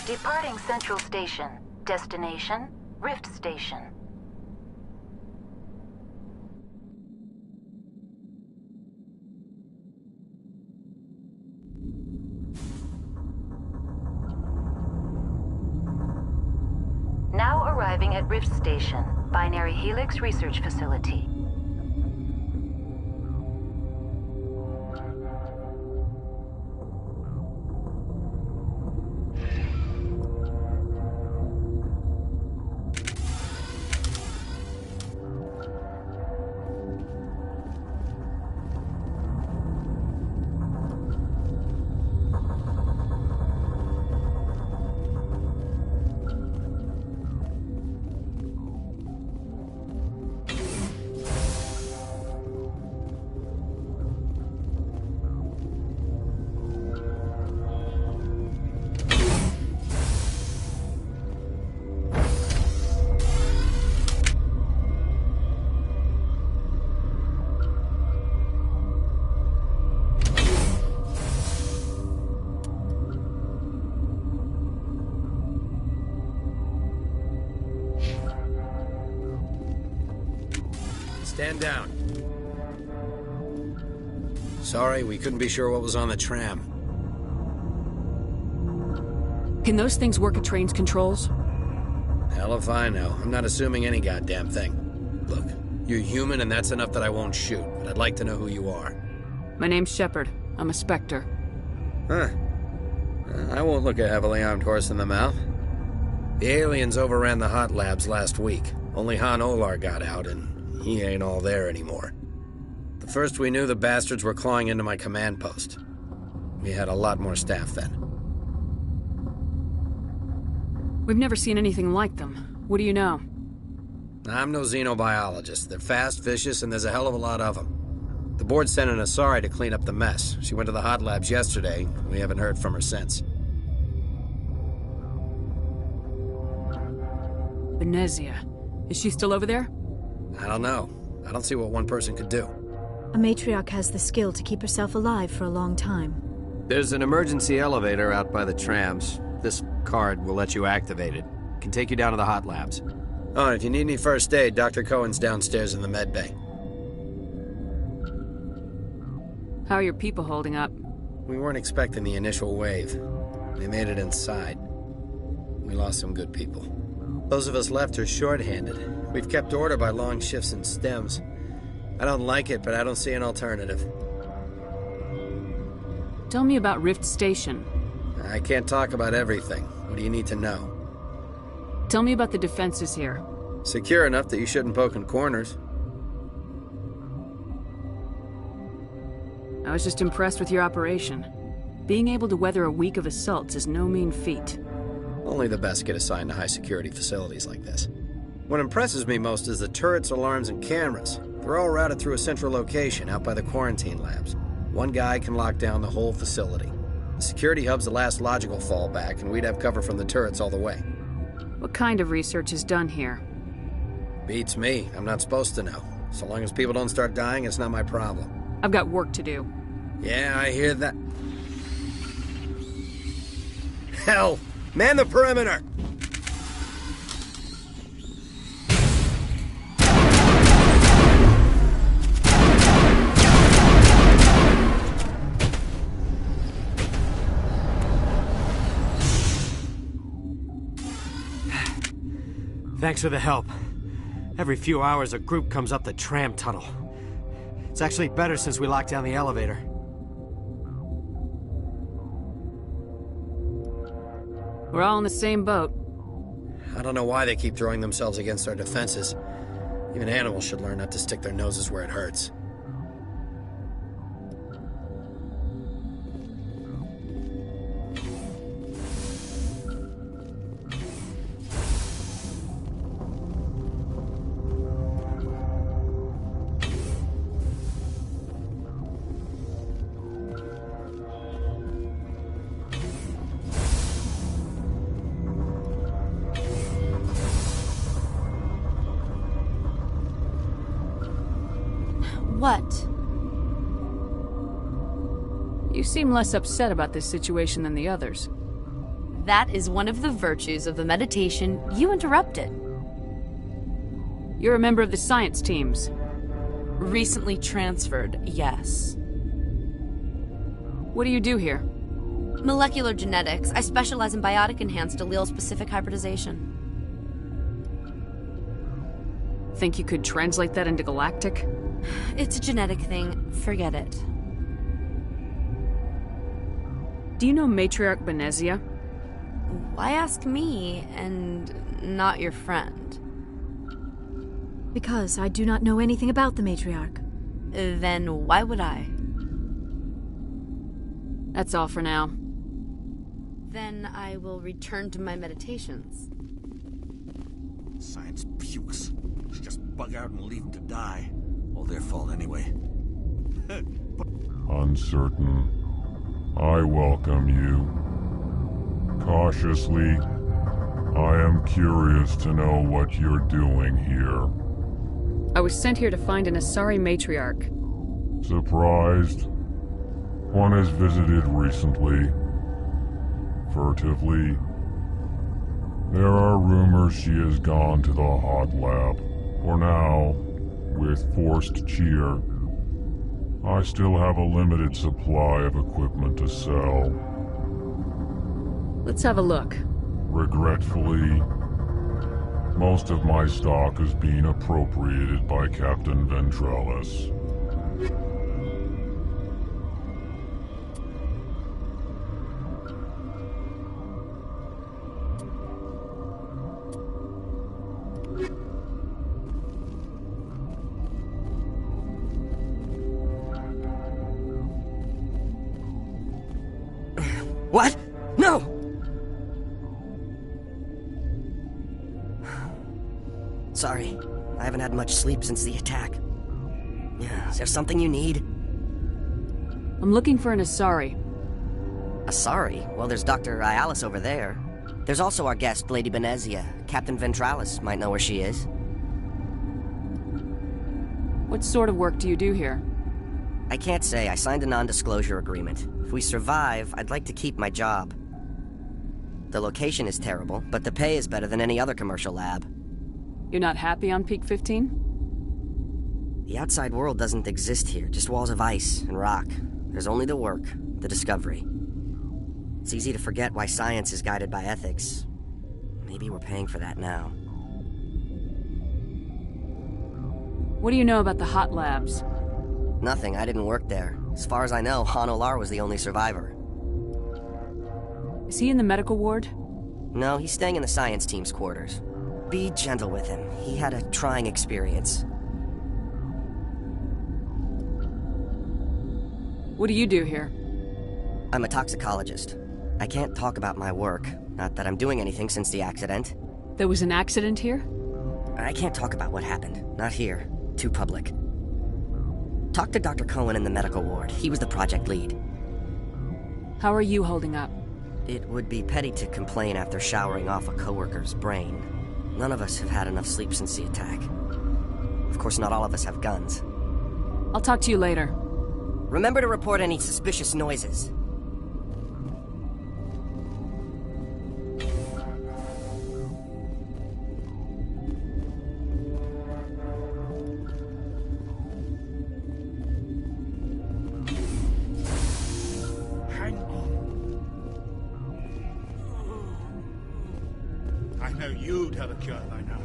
Departing Central Station. Destination, Rift Station. Now arriving at Rift Station, Binary Helix Research Facility. Stand down. Sorry, we couldn't be sure what was on the tram. Can those things work at train's controls? Hell if I know. I'm not assuming any goddamn thing. Look, you're human and that's enough that I won't shoot, but I'd like to know who you are. My name's Shepard. I'm a Spectre. Huh. I won't look a heavily armed horse in the mouth. The aliens overran the hot labs last week. Only Han Olar got out, and he ain't all there anymore. The first we knew, the bastards were clawing into my command post. We had a lot more staff then. We've never seen anything like them. What do you know? I'm no xenobiologist. They're fast, vicious, and there's a hell of a lot of them. The board sent an Asari to clean up the mess. She went to the hot labs yesterday. We haven't heard from her since. Benezia. Is she still over there? I don't know. I don't see what one person could do. A matriarch has the skill to keep herself alive for a long time. There's an emergency elevator out by the trams. This card will let you activate it. Can take you down to the hot labs. Oh, and if you need any first aid, Dr. Cohen's downstairs in the med bay. How are your people holding up? We weren't expecting the initial wave. They made it inside. We lost some good people. Those of us left are short-handed. We've kept order by long shifts in stems. I don't like it, but I don't see an alternative. Tell me about Rift Station. I can't talk about everything. What do you need to know? Tell me about the defenses here. Secure enough that you shouldn't poke in corners. I was just impressed with your operation. Being able to weather a week of assaults is no mean feat. Only the best get assigned to high-security facilities like this. What impresses me most is the turrets, alarms, and cameras. They're all routed through a central location out by the quarantine labs. One guy can lock down the whole facility. The security hub's the last logical fallback, and we'd have cover from the turrets all the way. What kind of research is done here? Beats me. I'm not supposed to know. So long as people don't start dying, it's not my problem. I've got work to do. Yeah, I hear that. Hell! Man the perimeter! Thanks for the help. Every few hours, a group comes up the tram tunnel. It's actually better since we locked down the elevator. We're all in the same boat. I don't know why they keep throwing themselves against our defenses. Even animals should learn not to stick their noses where it hurts. What? You seem less upset about this situation than the others. That is one of the virtues of the meditation you interrupted. You're a member of the science teams. Recently transferred, yes. What do you do here? Molecular genetics. I specialize in biotic-enhanced allele-specific hybridization. Think you could translate that into galactic? It's a genetic thing. Forget it. Do you know Matriarch Benezia? Why ask me and not your friend? Because I do not know anything about the matriarch. Then why would I? That's all for now. Then I will return to my meditations. Science pukes. Should just bug out and leave them to die. All their fault anyway. Uncertain. I welcome you. Cautiously, I am curious to know what you're doing here. I was sent here to find an Asari matriarch. Surprised? One has visited recently. Furtively. There are rumors she has gone to the hot lab. For now, with forced cheer. I still have a limited supply of equipment to sell. Let's have a look. Regretfully, most of my stock is being appropriated by Captain Ventralis. What? No! Sorry, I haven't had much sleep since the attack. Is there something you need? I'm looking for an Asari. Asari? Well, there's Dr. Ayalis over there. There's also our guest, Lady Benezia. Captain Ventralis might know where she is. What sort of work do you do here? I can't say. I signed a non-disclosure agreement. If we survive, I'd like to keep my job. The location is terrible, but the pay is better than any other commercial lab. You're not happy on Peak 15? The outside world doesn't exist here, just walls of ice and rock. There's only the work, the discovery. It's easy to forget why science is guided by ethics. Maybe we're paying for that now. What do you know about the hot labs? Nothing, I didn't work there. As far as I know, Han Olar was the only survivor. Is he in the medical ward? No, he's staying in the science team's quarters. Be gentle with him. He had a trying experience. What do you do here? I'm a toxicologist. I can't talk about my work. Not that I'm doing anything since the accident. There was an accident here? I can't talk about what happened. Not here. Too public. Talk to Dr. Cohen in the medical ward. He was the project lead. How are you holding up? It would be petty to complain after showering off a coworker's brain. None of us have had enough sleep since the attack. Of course, not all of us have guns. I'll talk to you later. Remember to report any suspicious noises. Hang on. I know you'd have a cure by now.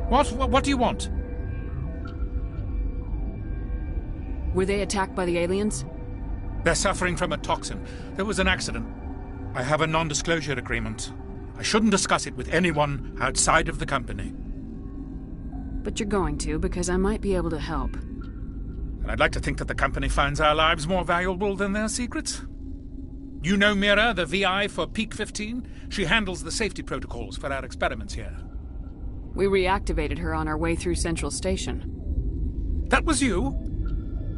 What do you want? Were they attacked by the aliens? They're suffering from a toxin. There was an accident. I have a non-disclosure agreement. I shouldn't discuss it with anyone outside of the company. But you're going to, because I might be able to help. And I'd like to think that the company finds our lives more valuable than their secrets. You know Mira, the VI for Peak 15? She handles the safety protocols for our experiments here. We reactivated her on our way through Central Station. That was you?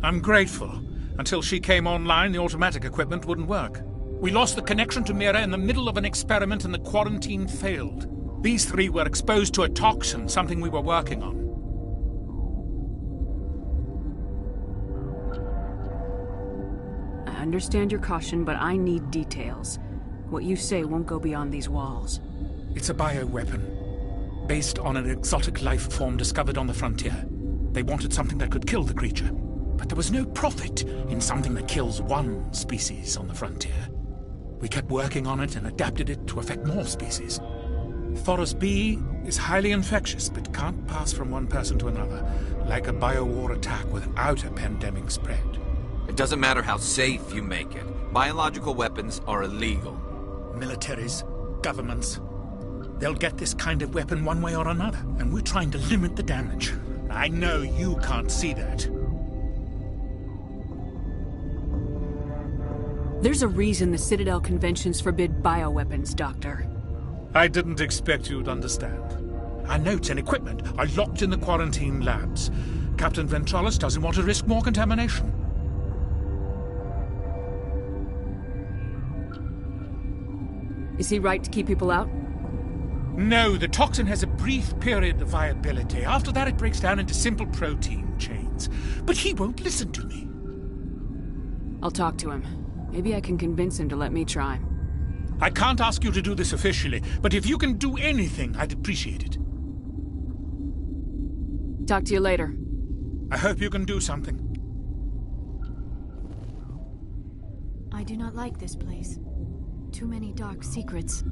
I'm grateful. Until she came online, the automatic equipment wouldn't work. We lost the connection to Mira in the middle of an experiment and the quarantine failed. These three were exposed to a toxin, something we were working on. I understand your caution, but I need details. What you say won't go beyond these walls. It's a bioweapon, based on an exotic life form discovered on the frontier. They wanted something that could kill the creature. But there was no profit in something that kills one species on the frontier. We kept working on it and adapted it to affect more species. Thoros B is highly infectious, but can't pass from one person to another, like a biowar attack without a pandemic spread. It doesn't matter how safe you make it. Biological weapons are illegal. Militaries, governments, they'll get this kind of weapon one way or another, and we're trying to limit the damage. I know you can't see that. There's a reason the Citadel conventions forbid bioweapons, Doctor. I didn't expect you'd understand. Our notes and equipment are locked in the quarantine labs. Captain Ventralis doesn't want to risk more contamination. Is he right to keep people out? No, the toxin has a brief period of viability. After that, it breaks down into simple protein chains. But he won't listen to me. I'll talk to him. Maybe I can convince him to let me try. I can't ask you to do this officially, but if you can do anything, I'd appreciate it. Talk to you later. I hope you can do something. I do not like this place. too many dark secrets.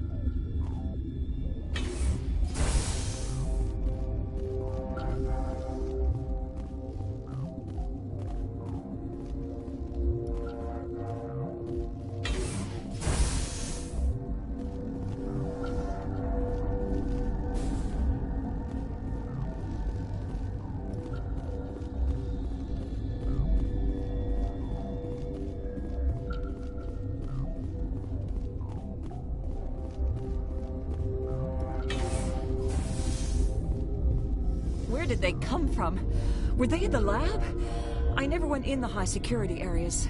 Where did they come from? Were they in the lab? I never went in the high security areas.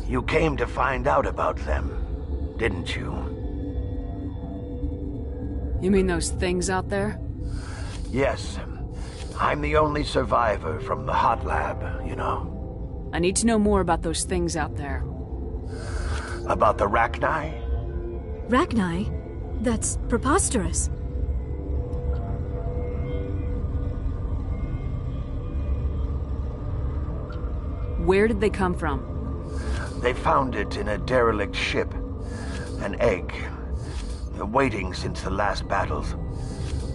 You came to find out about them, didn't you? You mean those things out there? Yes. I'm the only survivor from the hot lab, you know. I need to know more about those things out there. About the Rachni? Rachni? That's preposterous. Where did they come from? They found it in a derelict ship. An egg. Waiting since the last battles.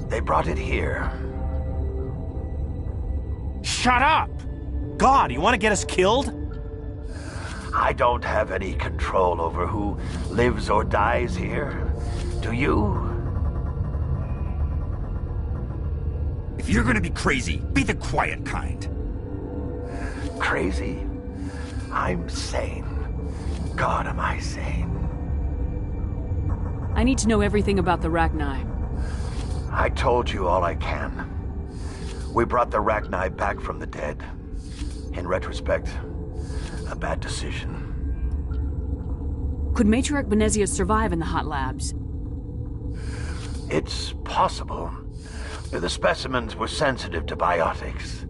They brought it here. Shut up! God, you want to get us killed? I don't have any control over who lives or dies here. Do you? If you're gonna be crazy, be the quiet kind. Crazy? I'm sane. God, am I sane? I need to know everything about the Rachni. I told you all I can. We brought the Rachni back from the dead. In retrospect, a bad decision. Could Matriarch Benezia survive in the hot labs? It's possible. The specimens were sensitive to biotics.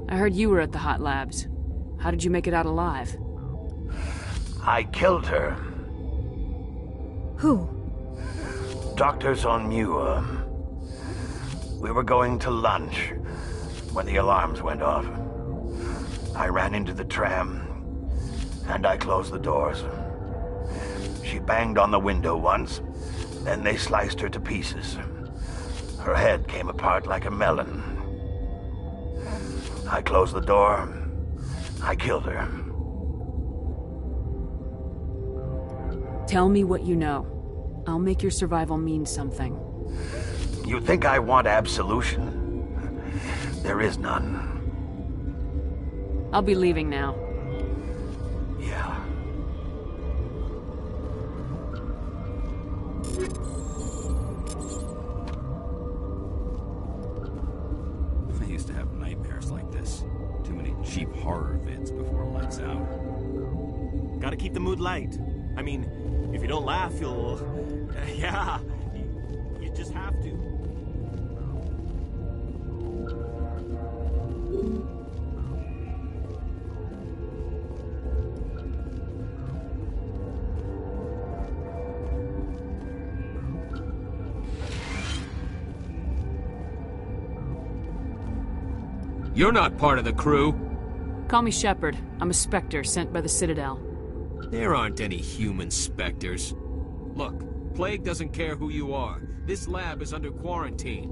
I heard you were at the hot labs. How did you make it out alive? I killed her. Who? Doctors on Muir. We were going to lunch when the alarms went off. I ran into the tram, and I closed the doors. She banged on the window once, then they sliced her to pieces. Her head came apart like a melon. I closed the door. I killed her. Tell me what you know. I'll make your survival mean something. You think I want absolution? There is none. I'll be leaving now. Yeah. I used to have nightmares like this. Too many cheap horror vids before lights out. Gotta keep the mood light. I mean, if you don't laugh, you'll... yeah, you just have to. You're not part of the crew. Call me Shepard. I'm a Spectre sent by the Citadel. There aren't any human specters. Look, Plague doesn't care who you are. This lab is under quarantine.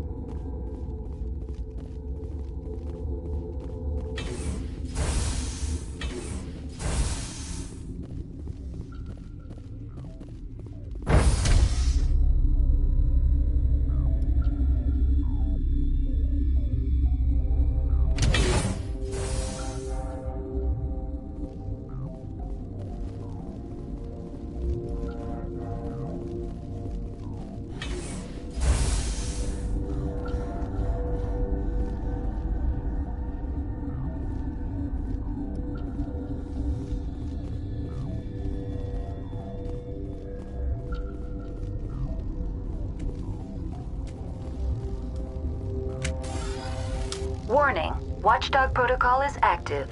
Warning, Watchdog protocol is active.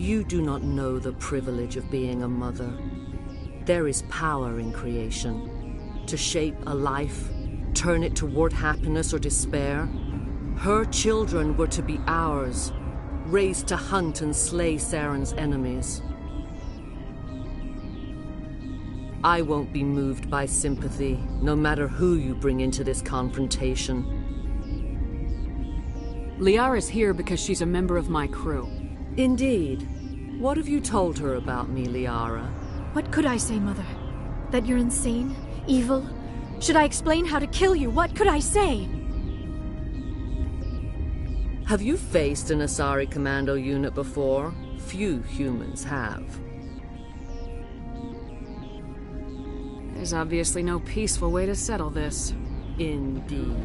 You do not know the privilege of being a mother. There is power in creation. To shape a life, turn it toward happiness or despair. Her children were to be ours, raised to hunt and slay Saren's enemies. I won't be moved by sympathy, no matter who you bring into this confrontation. Liara's here because she's a member of my crew. Indeed. What have you told her about me, Liara? What could I say, Mother? That you're insane? Evil? Should I explain how to kill you? What could I say? Have you faced an Asari commando unit before? Few humans have. There's obviously no peaceful way to settle this. Indeed.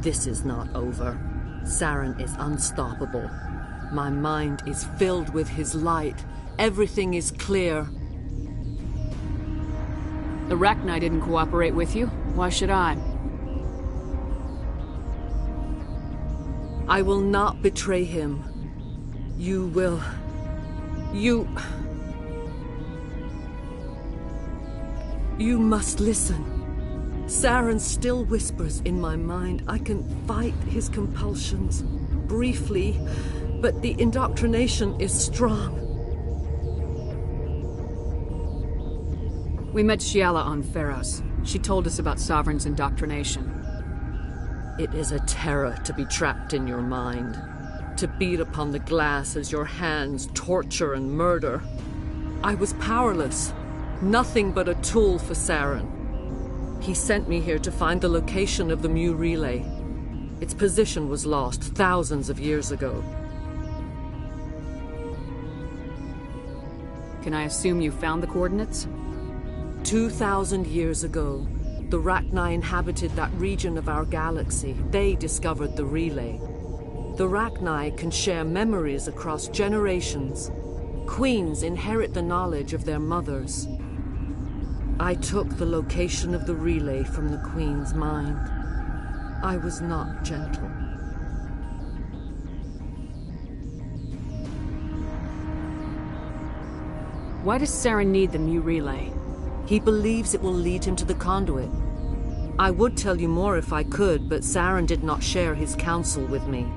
This is not over. Saren is unstoppable. My mind is filled with his light. Everything is clear. The Rachni didn't cooperate with you. Why should I? I will not betray him. You will... You must listen. Saren still whispers in my mind. I can fight his compulsions, briefly, but the indoctrination is strong. We met Shiala on Pharos. She told us about Sovereign's indoctrination. It is a terror to be trapped in your mind, to beat upon the glass as your hands torture and murder. I was powerless, nothing but a tool for Saren. He sent me here to find the location of the Mu relay. Its position was lost thousands of years ago. Can I assume you found the coordinates? 2,000 years ago, the Rachni inhabited that region of our galaxy. They discovered the relay. The Rachni can share memories across generations. Queens inherit the knowledge of their mothers. I took the location of the relay from the Queen's mind. I was not gentle. Why does Saren need the Mu relay? He believes it will lead him to the conduit. I would tell you more if I could, but Saren did not share his counsel with me.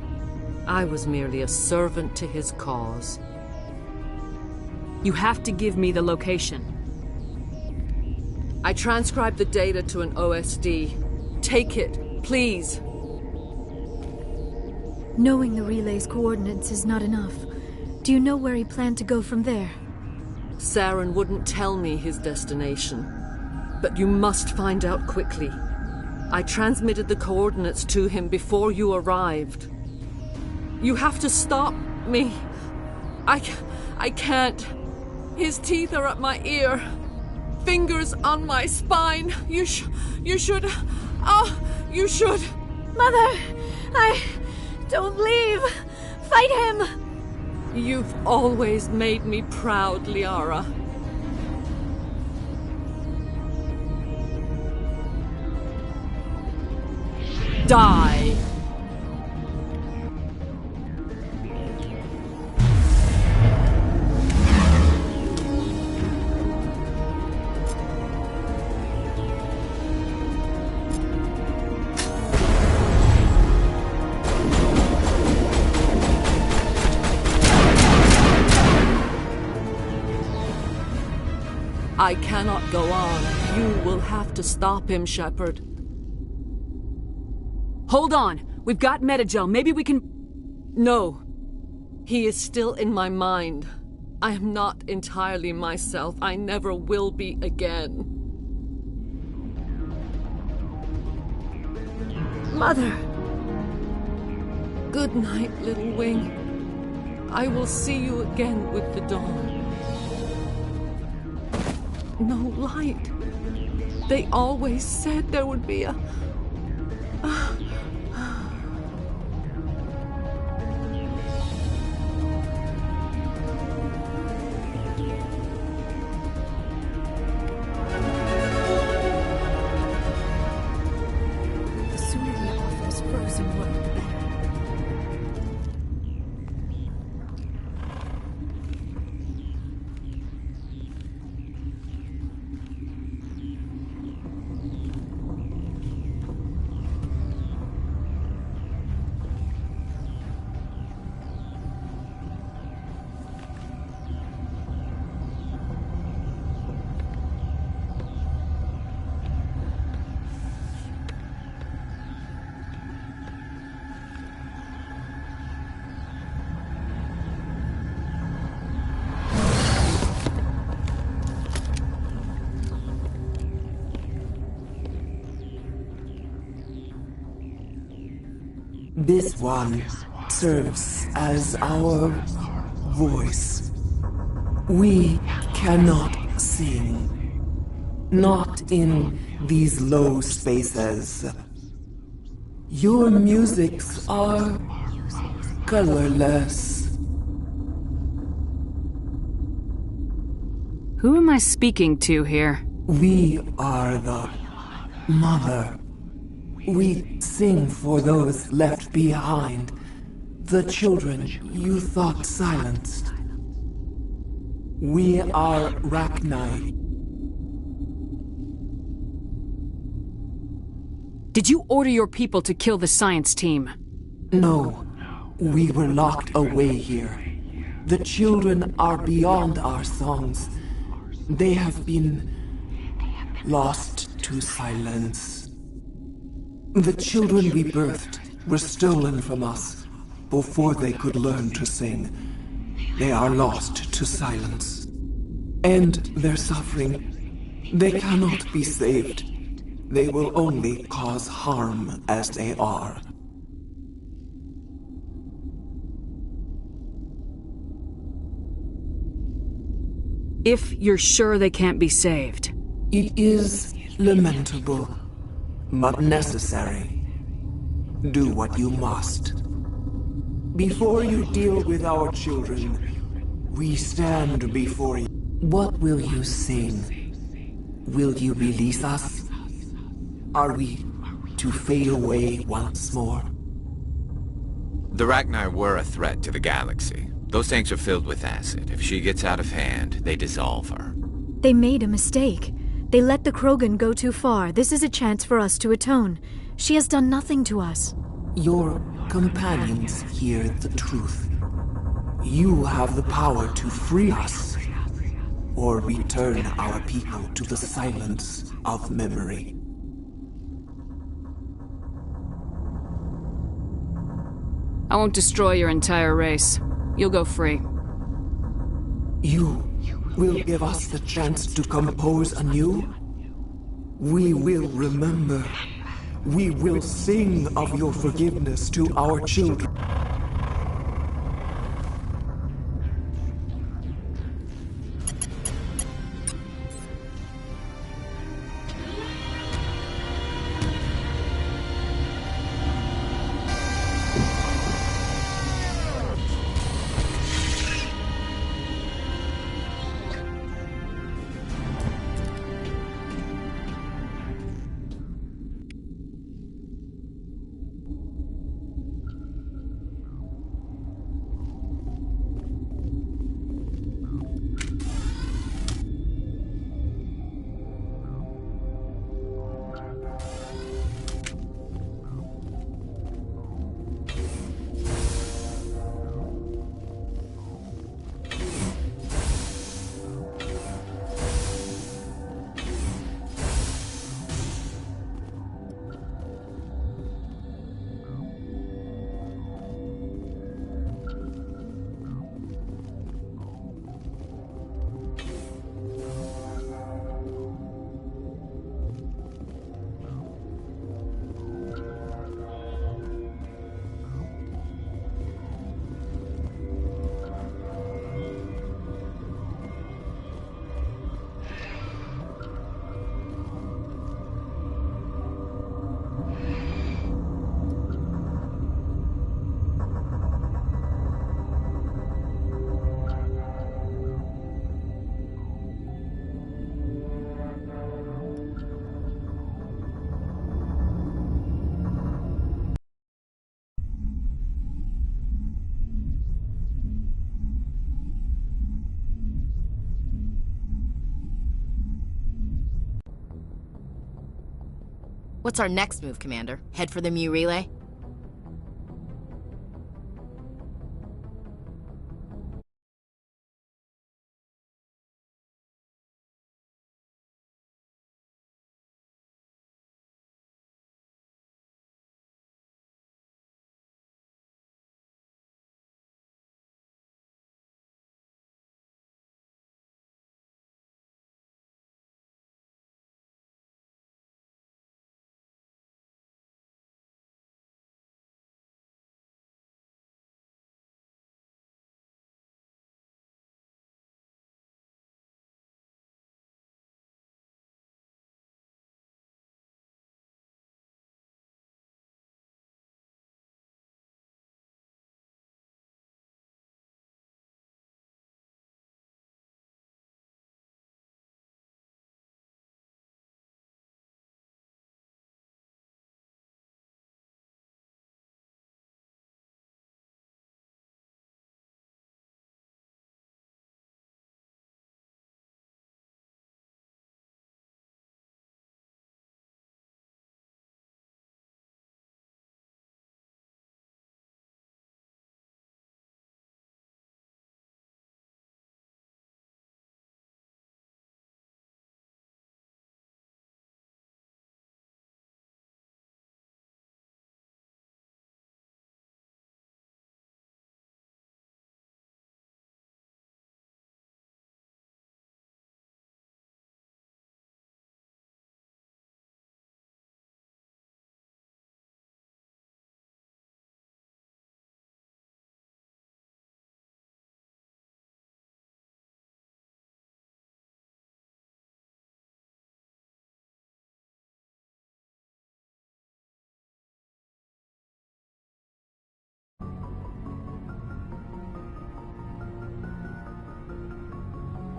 I was merely a servant to his cause. You have to give me the location. I transcribed the data to an OSD. Take it, please. Knowing the relay's coordinates is not enough. Do you know where he planned to go from there? Saren wouldn't tell me his destination. But you must find out quickly. I transmitted the coordinates to him before you arrived. You have to stop me. I can't. His teeth are at my ear. Fingers on my spine. You should. You should. Mother! Don't leave! Fight him! You've always made me proud, Liara. Die! I cannot go on. You will have to stop him, Shepard. Hold on. We've got Metagel. Maybe we can... No. He is still in my mind. I am not entirely myself. I never will be again. Mother! Good night, little wing. I will see you again with the dawn. No light. They always said there would be a... The sooner we off this frozen world, the better. This one serves as our voice. We cannot sing. Not in these low spaces. Your musics are colorless. Who am I speaking to here? We are the Mother. We sing for those left behind, the children you thought silenced. We are Rachni. Did you order your people to kill the science team? No, we were locked away here. The children are beyond our songs. They have been lost to silence. The children we birthed were stolen from us before they could learn to sing. They are lost to silence. And their suffering, they cannot be saved. They will only cause harm as they are. If you're sure they can't be saved. It is lamentable, but necessary. Do what you must. Before you deal with our children, we stand before you. What will you sing? Will you release us? Are we to fade away once more? The Rachni were a threat to the galaxy. Those tanks are filled with acid. If she gets out of hand, they dissolve her. They made a mistake. They let the Krogan go too far. This is a chance for us to atone. She has done nothing to us. Your companions hear the truth. You have the power to free us, or return our people to the silence of memory. I won't destroy your entire race. You'll go free. You will give us the chance to compose anew? We will remember. We will sing of your forgiveness to our children. What's our next move, Commander? Head for the Mu relay?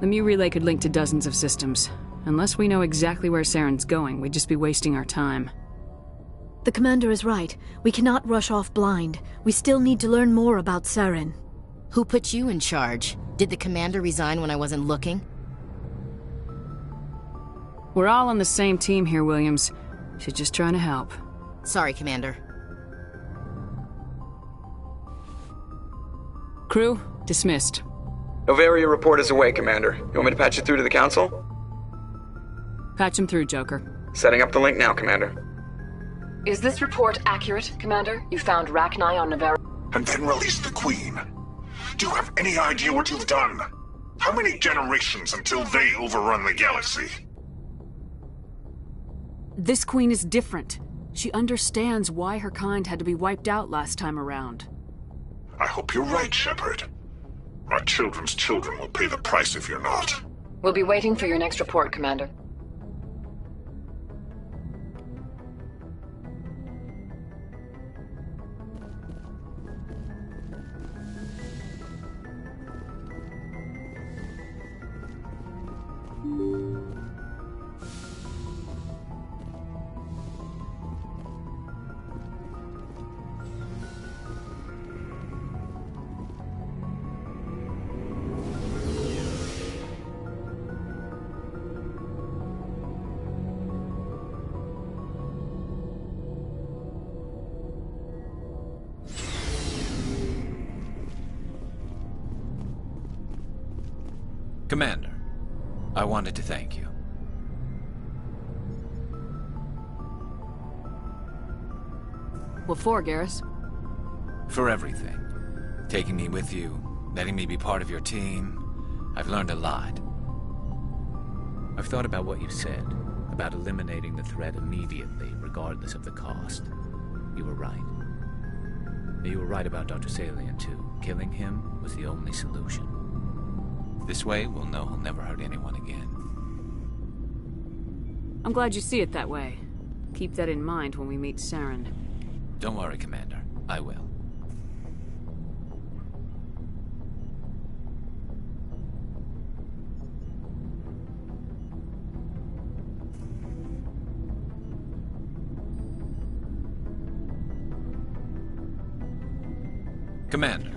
The Mu relay could link to dozens of systems. Unless we know exactly where Saren's going, we'd just be wasting our time. The commander is right. We cannot rush off blind. We still need to learn more about Saren. Who put you in charge? Did the commander resign when I wasn't looking? We're all on the same team here, Williams. She's just trying to help. Sorry, Commander. Crew, dismissed. Novaria report is away, Commander. You want me to patch it through to the Council? Patch him through, Joker. Setting up the link now, Commander. Is this report accurate, Commander? You found Rachni on Novaria? And then released the Queen. Do you have any idea what you've done? How many generations until they overrun the galaxy? This Queen is different. She understands why her kind had to be wiped out last time around. I hope you're right, Shepard. Our children's children will pay the price if you're not. We'll be waiting for your next report, Commander. Commander, I wanted to thank you. What for, Garrus? For everything. Taking me with you, letting me be part of your team. I've learned a lot. I've thought about what you said, about eliminating the threat immediately, regardless of the cost. You were right. You were right about Dr. Salian, too. Killing him was the only solution. This way, we'll know he'll never hurt anyone again. I'm glad you see it that way. Keep that in mind when we meet Saren. Don't worry, Commander. I will. Commander,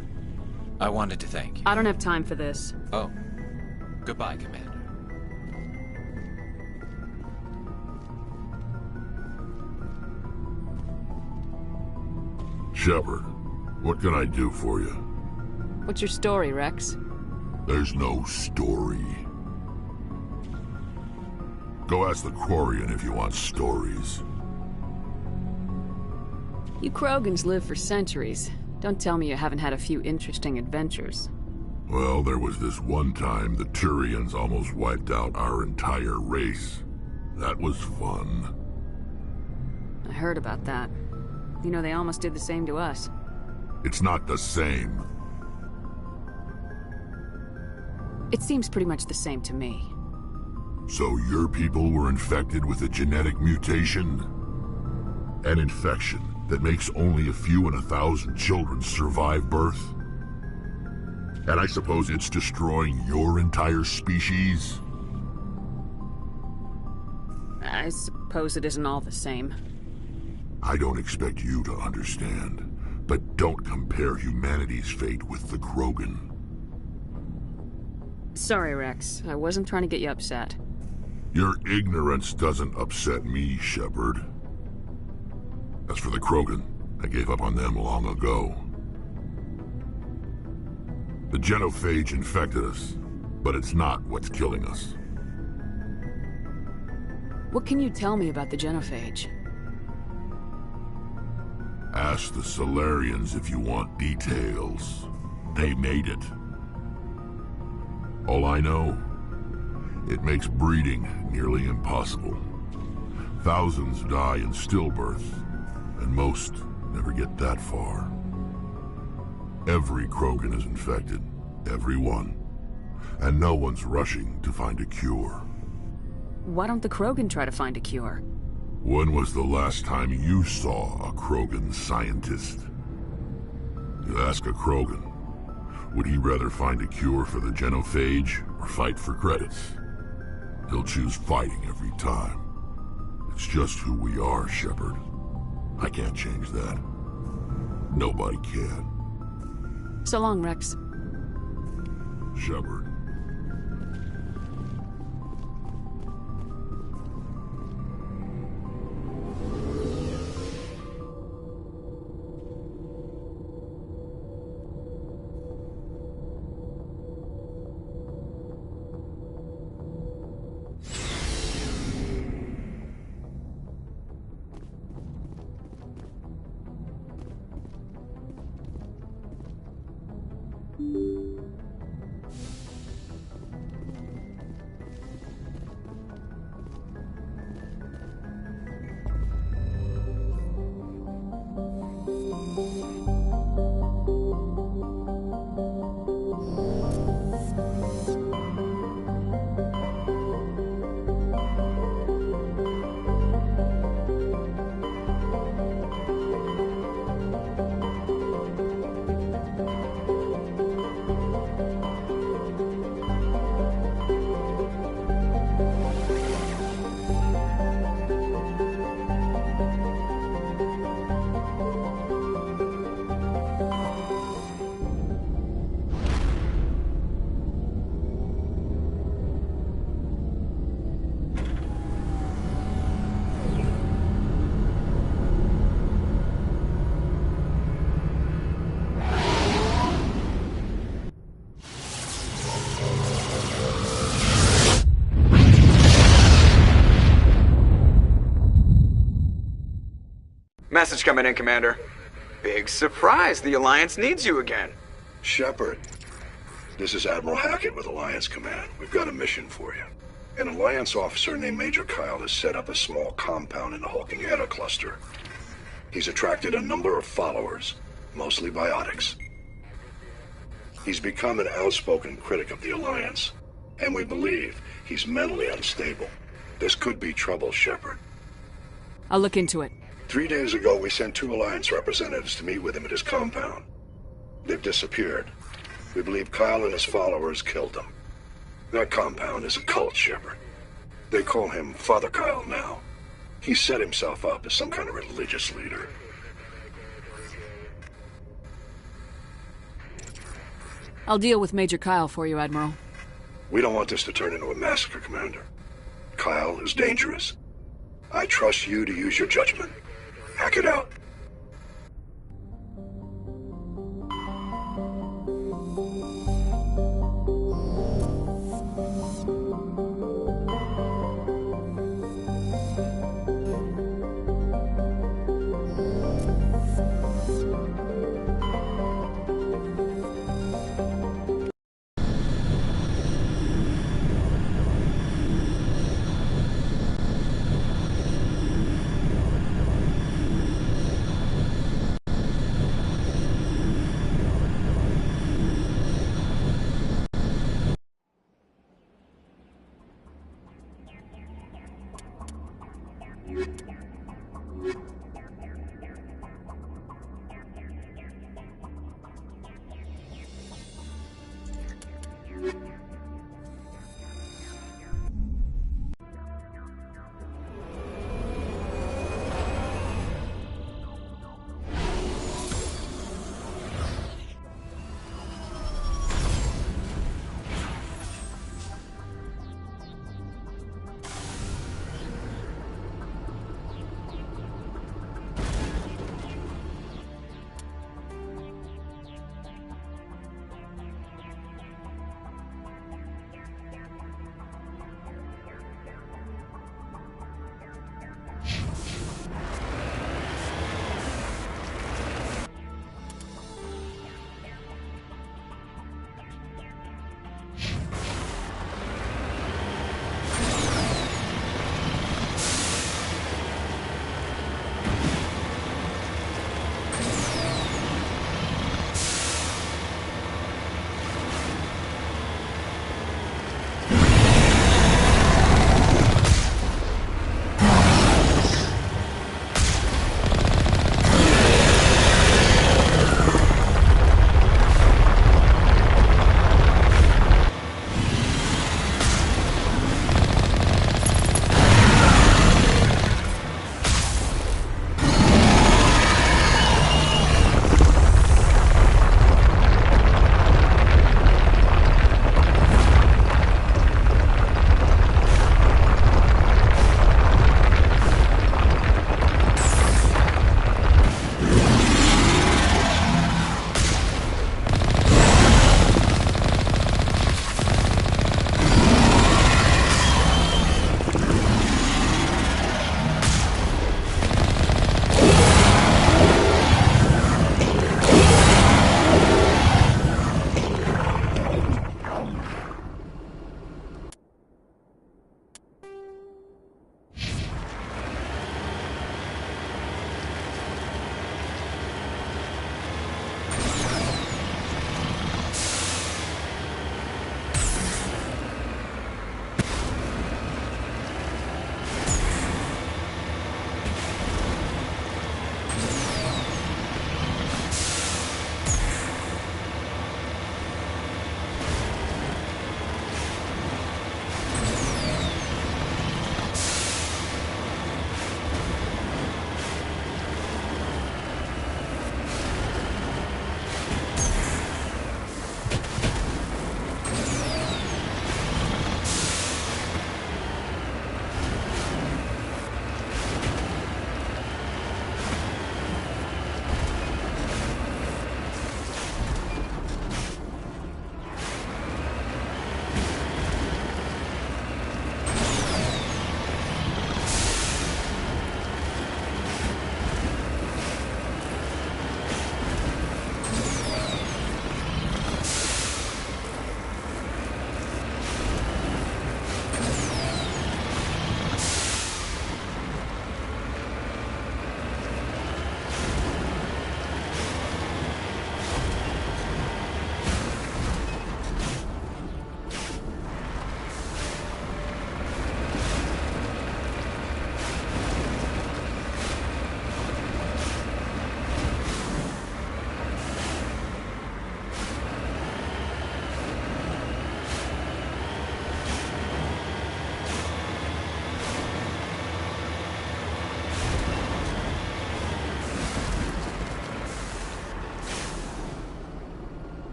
I wanted to thank you. I don't have time for this. Oh. Goodbye, Commander. Shepard, what can I do for you? What's your story, Rex? There's no story. Go ask the Quarian if you want stories. You Krogans live for centuries. Don't tell me you haven't had a few interesting adventures. Well, there was this one time the Turians almost wiped out our entire race. That was fun. I heard about that. You know, they almost did the same to us. It's not the same. It seems pretty much the same to me. So your people were infected with a genetic mutation? An infection that makes only a few in 1,000 children survive birth? And I suppose it's destroying your entire species? I suppose it isn't all the same. I don't expect you to understand, but don't compare humanity's fate with the Krogan. Sorry, Rex. I wasn't trying to get you upset. Your ignorance doesn't upset me, Shepard. As for the Krogan, I gave up on them long ago. The genophage infected us, but it's not what's killing us. What can you tell me about the genophage? Ask the Solarians if you want details. They made it. All I know, it makes breeding nearly impossible. Thousands die in stillbirth, and most never get that far. Every Krogan is infected, every one. And no one's rushing to find a cure. Why don't the Krogan try to find a cure? When was the last time you saw a Krogan scientist? You ask a Krogan, would he rather find a cure for the genophage or fight for credits? He'll choose fighting every time. It's just who we are, Shepard. I can't change that. Nobody can. So long, Rex. Shepard. Message coming in, Commander. Big surprise, the Alliance needs you again. Shepard, this is Admiral Hackett with Alliance Command. We've got a mission for you. An Alliance officer named Major Kyle has set up a small compound in the Hulking Eta cluster. He's attracted a number of followers, mostly biotics. He's become an outspoken critic of the Alliance, and we believe he's mentally unstable. This could be trouble, Shepard. I'll look into it. 3 days ago, we sent 2 Alliance representatives to meet with him at his compound. They've disappeared. We believe Kyle and his followers killed them. That compound is a cult, Shepard. They call him Father Kyle now. He set himself up as some kind of religious leader. I'll deal with Major Kyle for you, Admiral. We don't want this to turn into a massacre, Commander. Kyle is dangerous. I trust you to use your judgment. Hack it out.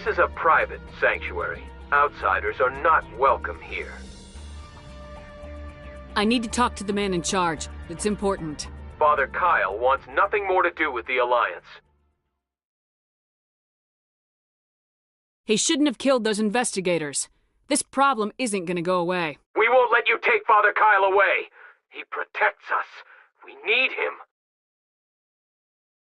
This is a private sanctuary. Outsiders are not welcome here. I need to talk to the man in charge. It's important. Father Kyle wants nothing more to do with the Alliance. He shouldn't have killed those investigators. This problem isn't gonna go away. We won't let you take Father Kyle away. He protects us. We need him.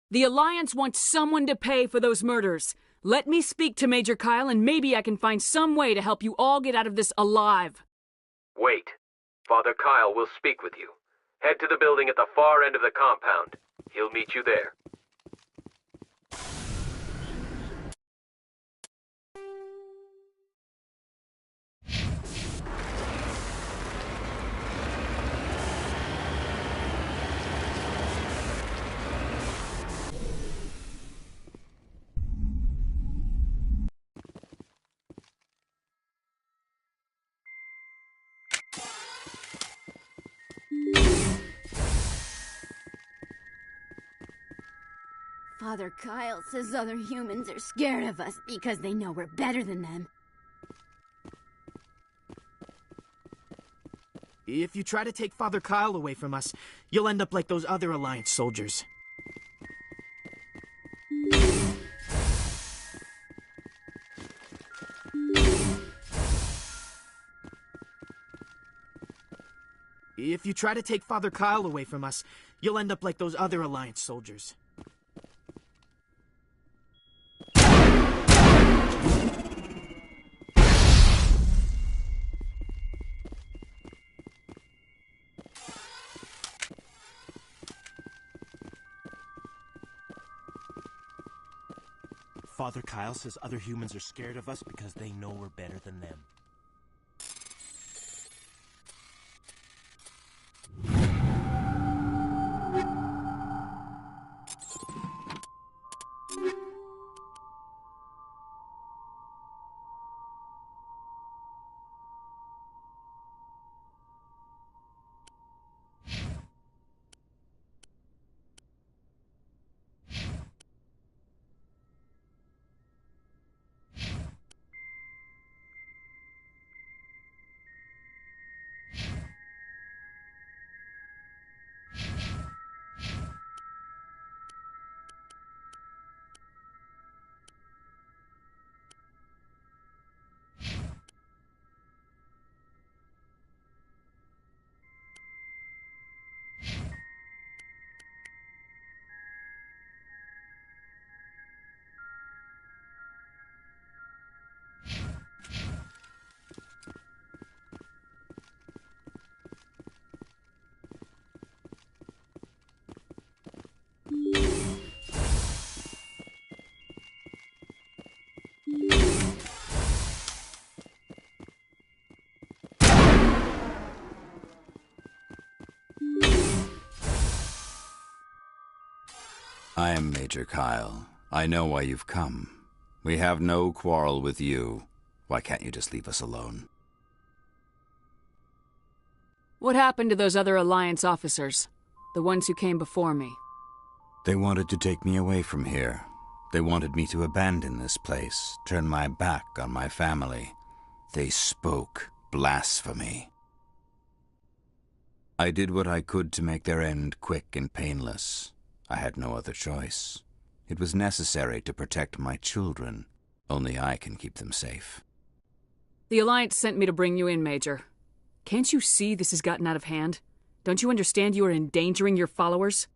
The Alliance wants someone to pay for those murders. Let me speak to Major Kyle and maybe I can find some way to help you all get out of this alive. Wait. Father Kyle will speak with you. Head to the building at the far end of the compound. He'll meet you there. Father Kyle says other humans are scared of us because they know we're better than them. If you try to take Father Kyle away from us, you'll end up like those other Alliance soldiers. If you try to take Father Kyle away from us, you'll end up like those other Alliance soldiers. Father Kyle says other humans are scared of us because they know we're better than them. I am Major Kyle. I know why you've come. We have no quarrel with you. Why can't you just leave us alone? What happened to those other Alliance officers? The ones who came before me? They wanted to take me away from here. They wanted me to abandon this place, turn my back on my family. They spoke blasphemy. I did what I could to make their end quick and painless. I had no other choice. It was necessary to protect my children. Only I can keep them safe. The Alliance sent me to bring you in, Major. Can't you see this has gotten out of hand? Don't you understand you are endangering your followers?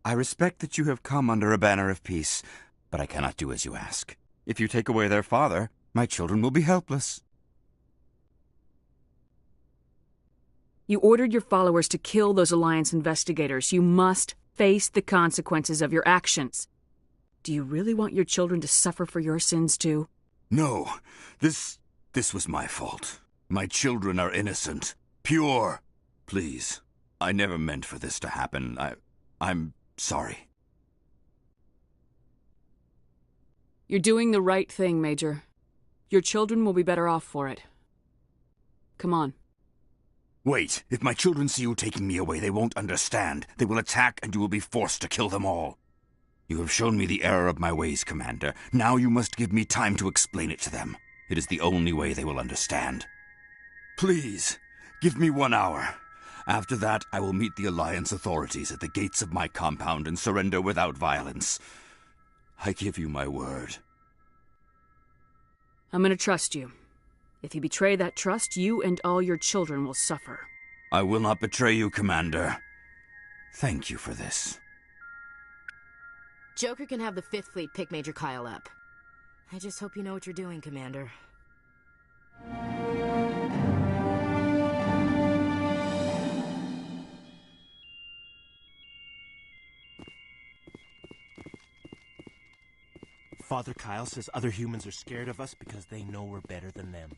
I respect that you have come under a banner of peace, but I cannot do as you ask. If you take away their father, my children will be helpless. You ordered your followers to kill those Alliance investigators. You must face the consequences of your actions. Do you really want your children to suffer for your sins too? No, this was my fault. My children are innocent, pure. Please, I never meant for this to happen. I'm sorry. You're doing the right thing, Major. Your children will be better off for it. Come on. Wait, if my children see you taking me away, they won't understand. They will attack and you will be forced to kill them all. You have shown me the error of my ways, Commander. Now you must give me time to explain it to them. It is the only way they will understand. Please, give me 1 hour. After that, I will meet the Alliance authorities at the gates of my compound and surrender without violence. I give you my word. I'm gonna trust you. If you betray that trust, you and all your children will suffer. I will not betray you, Commander. Thank you for this. Joker can have the 5th Fleet pick Major Kyle up. I just hope you know what you're doing, Commander. Father Kyle says other humans are scared of us because they know we're better than them.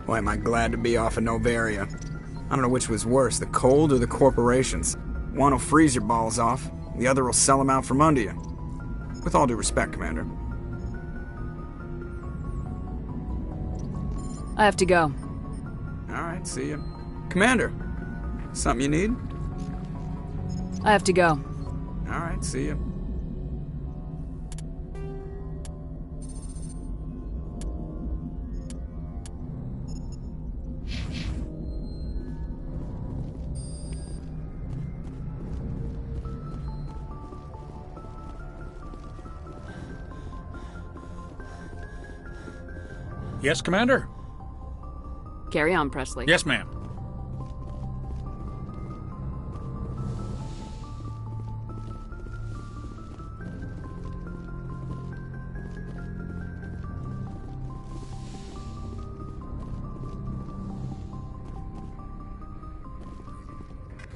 Boy, am I glad to be off of Novaria. I don't know which was worse, the cold or the corporations. One will freeze your balls off, the other will sell them out from under you. With all due respect, Commander. I have to go. Alright, see ya. Commander, something you need? I have to go. Alright, see ya. Yes, Commander? Carry on, Presley. Yes, ma'am.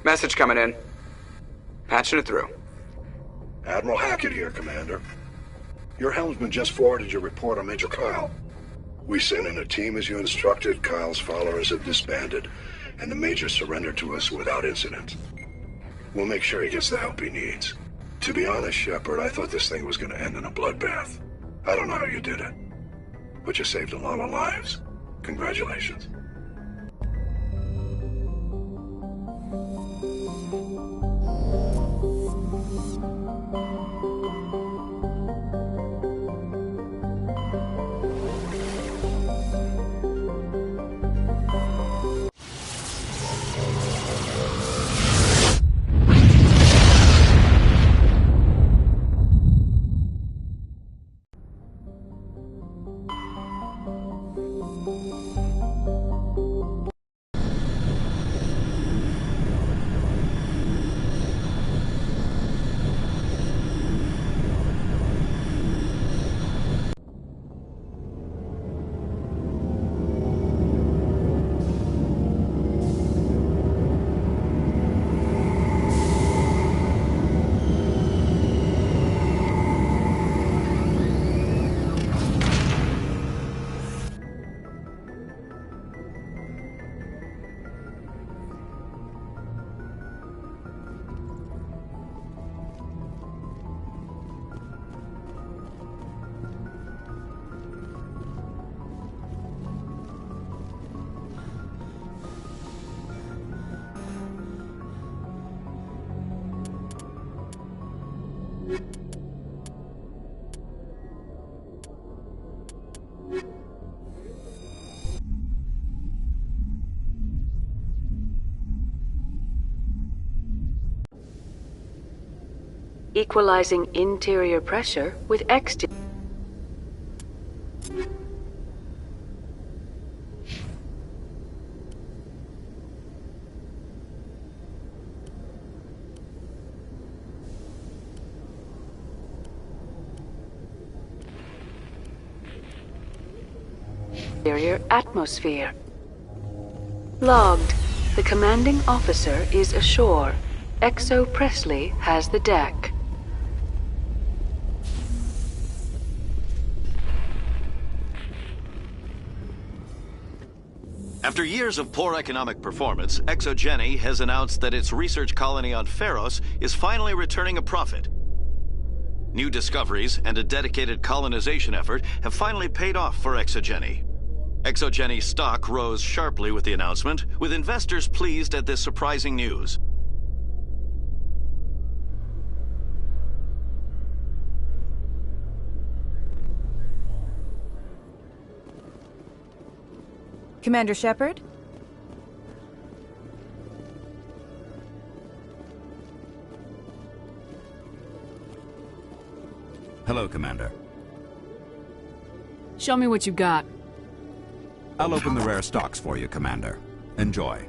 Message coming in. Patching it through. Admiral Hackett here, Commander. Your helmsman just forwarded your report on Major Kyle. We sent in a team as you instructed. Kyle's followers have disbanded, and the Major surrendered to us without incident. We'll make sure he gets the help he needs. To be honest, Shepard, I thought this thing was going to end in a bloodbath. I don't know how you did it, but you saved a lot of lives. Congratulations. equalizing interior pressure with exterior. Exterior atmosphere. Logged. The commanding officer is ashore. Exo Presley has the deck. After years of poor economic performance, ExoGeni has announced that its research colony on Pharos is finally returning a profit. New discoveries and a dedicated colonization effort have finally paid off for ExoGeni. ExoGeni stock rose sharply with the announcement, with investors pleased at this surprising news. Commander Shepard? Hello, Commander. Show me what you got. I'll open the rare stocks for you, Commander. Enjoy.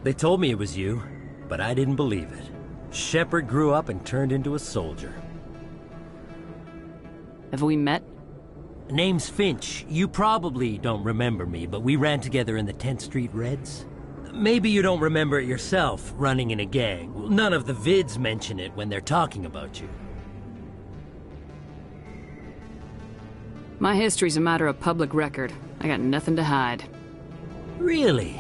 They told me it was you, but I didn't believe it. Shepard grew up and turned into a soldier. Have we met? Name's Finch. You probably don't remember me, but we ran together in the 10th Street Reds. Maybe you don't remember it yourself, running in a gang. None of the vids mention it when they're talking about you. My history's a matter of public record. I got nothing to hide. Really?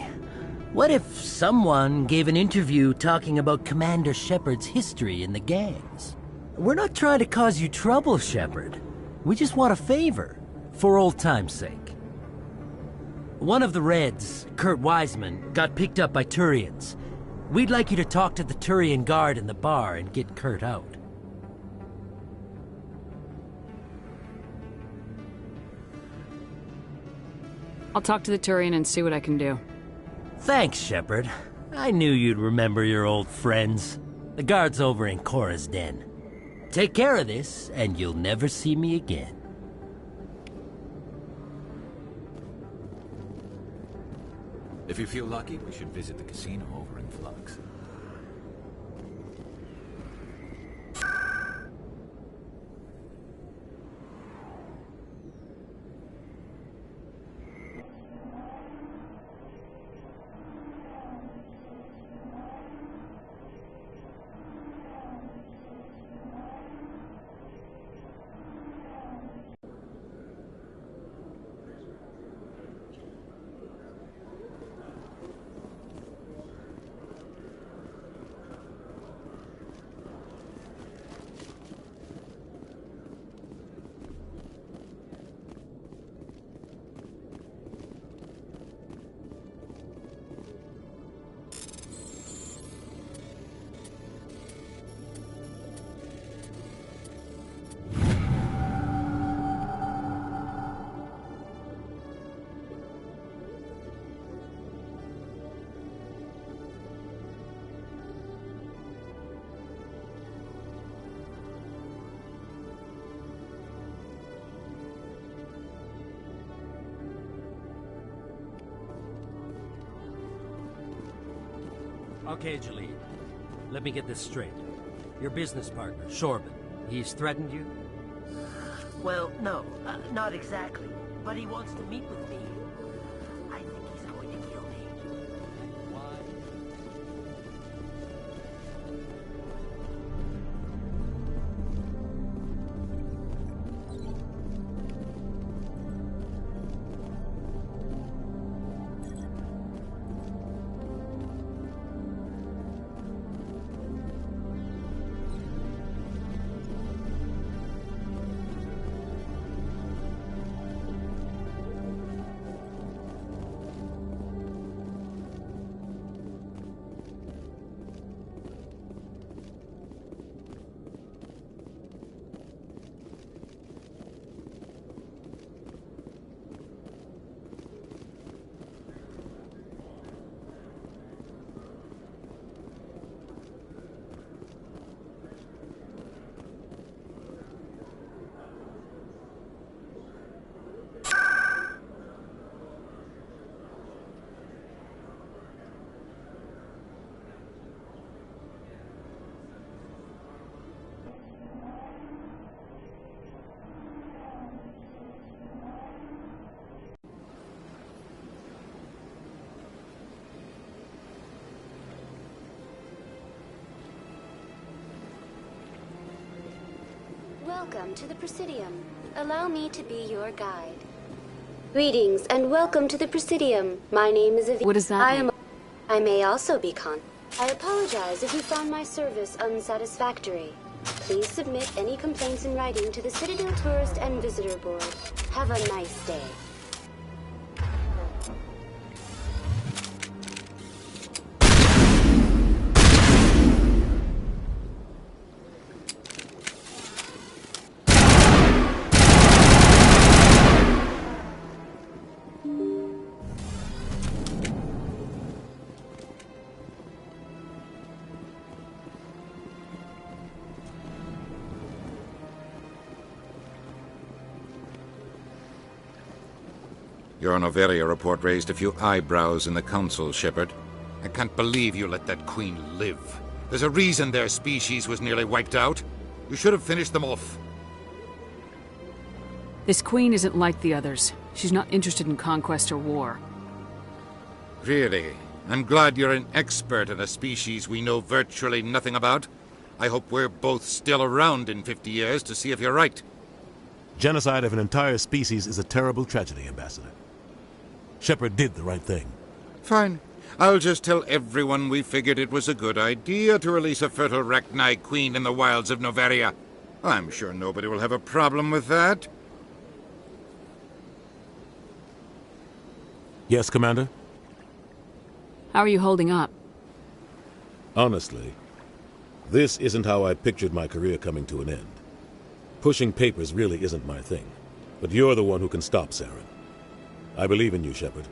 What if someone gave an interview talking about Commander Shepard's history in the gangs? We're not trying to cause you trouble, Shepard. We just want a favor, for old time's sake. One of the Reds, Kurt Wiseman, got picked up by Turians. We'd like you to talk to the Turian guard in the bar and get Kurt out. I'll talk to the Turian and see what I can do. Thanks, Shepard. I knew you'd remember your old friends. The guard's over in Cora's den. Take care of this, and you'll never see me again. If you feel lucky, we should visit the casino over in Flux. Okay, Jalid. Let me get this straight. Your business partner, Shorban, he's threatened you? Well, no, not exactly. But he wants to meet with me. I think he's going to kill me. Why? Welcome to the Presidium. Allow me to be your guide. Greetings and welcome to the Presidium. My name is Avi. What does that mean? I may also be Con. I apologize if you found my service unsatisfactory. Please submit any complaints in writing to the Citadel Tourist and Visitor Board. Have a nice day. Your Noveria report raised a few eyebrows in the Council, Shepard. I can't believe you let that Queen live. There's a reason their species was nearly wiped out. You should have finished them off. This Queen isn't like the others. She's not interested in conquest or war. Really? I'm glad you're an expert in a species we know virtually nothing about. I hope we're both still around in 50 years to see if you're right. Genocide of an entire species is a terrible tragedy, Ambassador. Shepard did the right thing. Fine. I'll just tell everyone we figured it was a good idea to release a fertile Rachni queen in the wilds of Noveria. I'm sure nobody will have a problem with that. Yes, Commander? How are you holding up? Honestly, this isn't how I pictured my career coming to an end. Pushing papers really isn't my thing. But you're the one who can stop Saren. I believe in you, Shepard.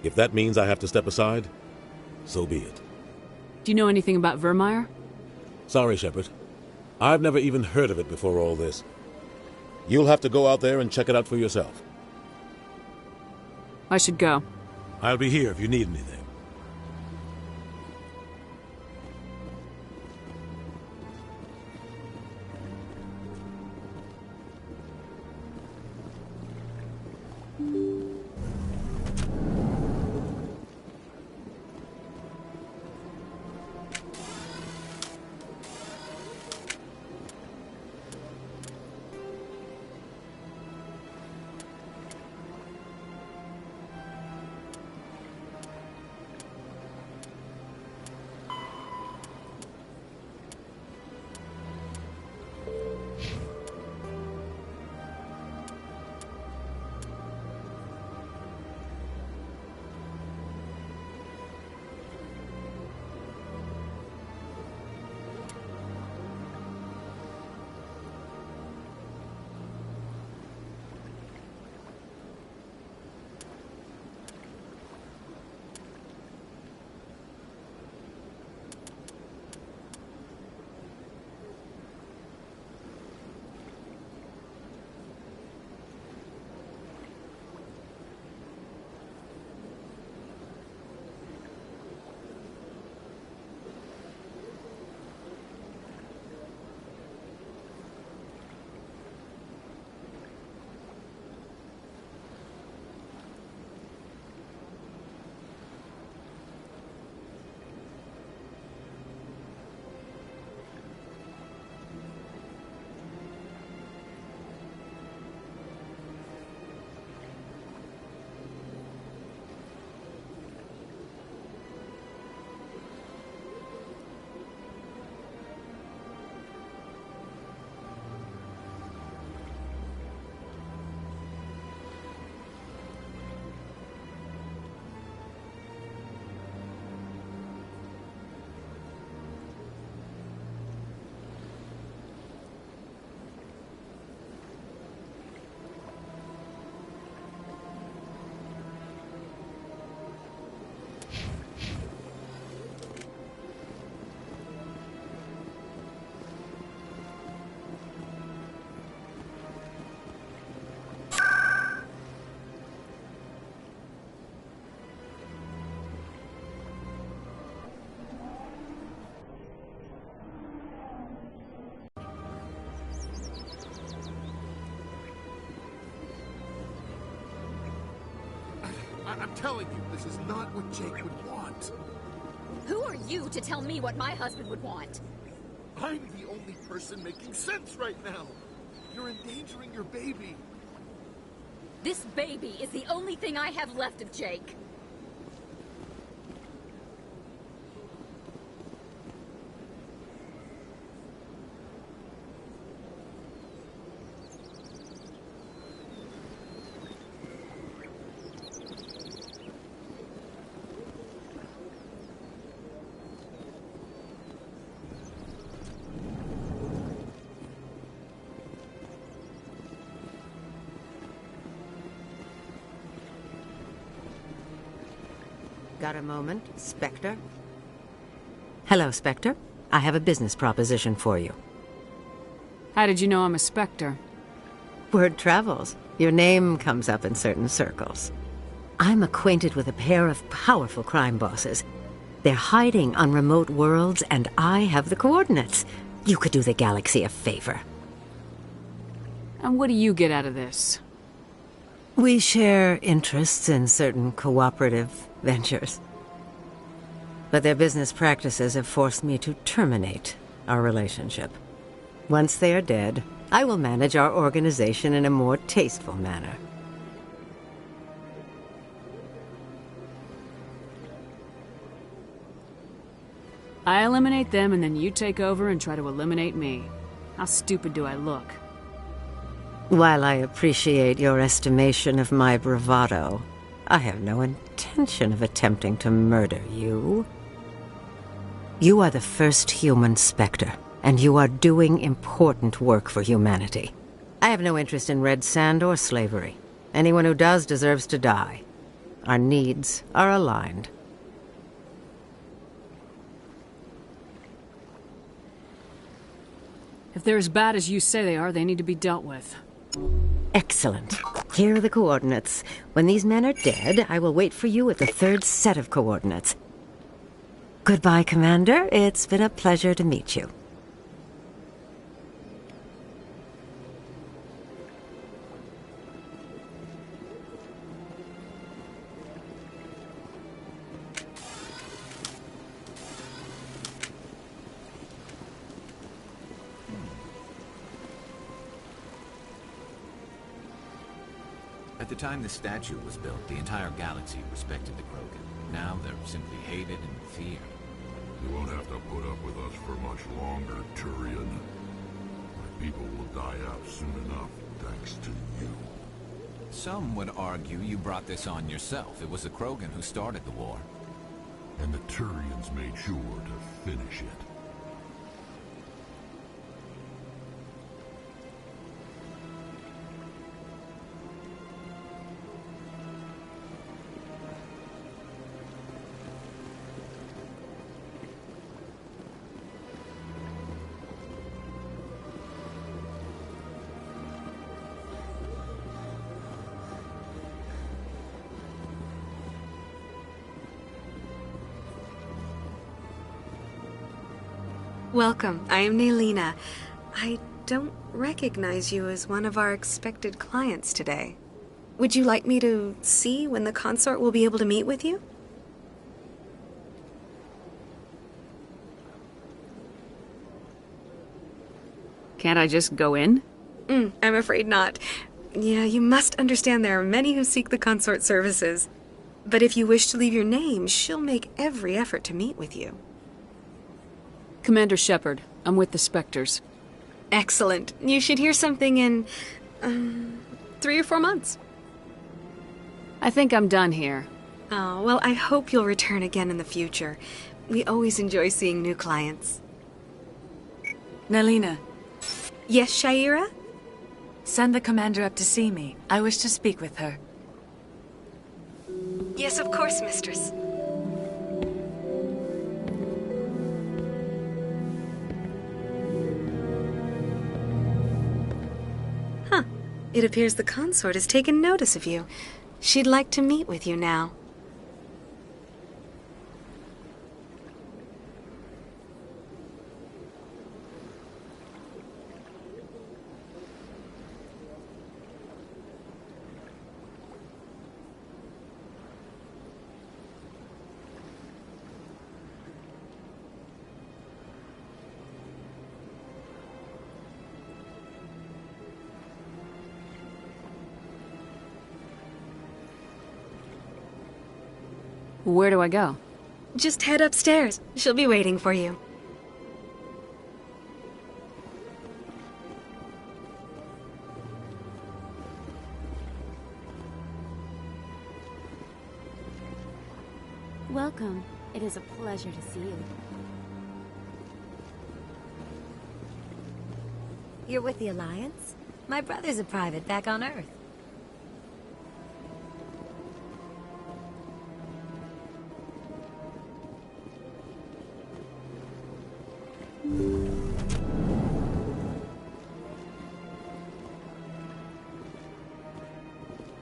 If that means I have to step aside, so be it. Do you know anything about Virmire? Sorry, Shepard. I've never even heard of it before all this. You'll have to go out there and check it out for yourself. I should go. I'll be here if you need anything. I'm telling you, this is not what Jake would want. Who are you to tell me what my husband would want? I'm the only person making sense right now. You're endangering your baby. This baby is the only thing I have left of Jake. Got a moment, Spectre? Hello, Spectre. I have a business proposition for you. How did you know I'm a Spectre? Word travels. Your name comes up in certain circles. I'm acquainted with a pair of powerful crime bosses. They're hiding on remote worlds, and I have the coordinates. You could do the galaxy a favor. And what do you get out of this? We share interests in certain cooperative ventures. But their business practices have forced me to terminate our relationship. Once they are dead, I will manage our organization in a more tasteful manner. I eliminate them, and then you take over and try to eliminate me. How stupid do I look? While I appreciate your estimation of my bravado, I have no intention of attempting to murder you. You are the first human Spectre, and you are doing important work for humanity. I have no interest in red sand or slavery. Anyone who does deserves to die. Our needs are aligned. If they're as bad as you say they are, they need to be dealt with. Excellent. Here are the coordinates. When these men are dead, I will wait for you at the third set of coordinates. Goodbye, Commander. It's been a pleasure to meet you. At the time the statue was built, the entire galaxy respected the Krogan. Now they're simply hated and feared. You won't have to put up with us for much longer, Turian. My people will die out soon enough, thanks to you. Some would argue you brought this on yourself. It was the Krogan who started the war. And the Turians made sure to finish it. Welcome. I am Nelina. I don't recognize you as one of our expected clients today. Would you like me to see when the consort will be able to meet with you? Can't I just go in? I'm afraid not. Yeah, you must understand there are many who seek the consort services. But if you wish to leave your name, she'll make every effort to meet with you. Commander Shepard, I'm with the Spectres. Excellent. You should hear something in 3 or 4 months. I think I'm done here. Oh, well, I hope you'll return again in the future. We always enjoy seeing new clients. Nelina. Yes, Sha'ira? Send the commander up to see me. I wish to speak with her. Yes, of course, mistress. It appears the consort has taken notice of you. She'd like to meet with you now. Where do I go? Just head upstairs. She'll be waiting for you. Welcome. It is a pleasure to see you. You're with the Alliance? My brother's a private back on Earth.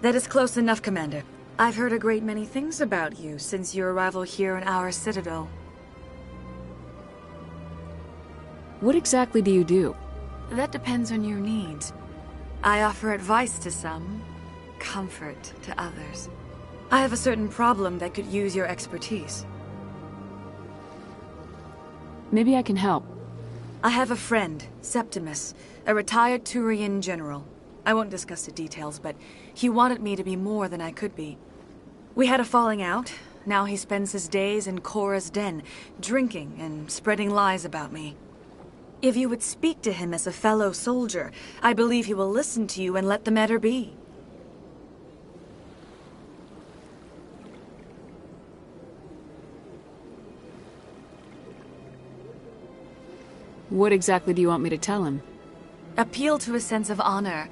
That is close enough, Commander. I've heard a great many things about you since your arrival here in our citadel. What exactly do you do? That depends on your needs. I offer advice to some, comfort to others. I have a certain problem that could use your expertise. Maybe I can help. I have a friend, Septimus, a retired Turian general. I won't discuss the details, but he wanted me to be more than I could be. We had a falling out, Now he spends his days in Cora's den, drinking and spreading lies about me. If you would speak to him as a fellow soldier, I believe he will listen to you and let the matter be. What exactly do you want me to tell him? Appeal to his sense of honor.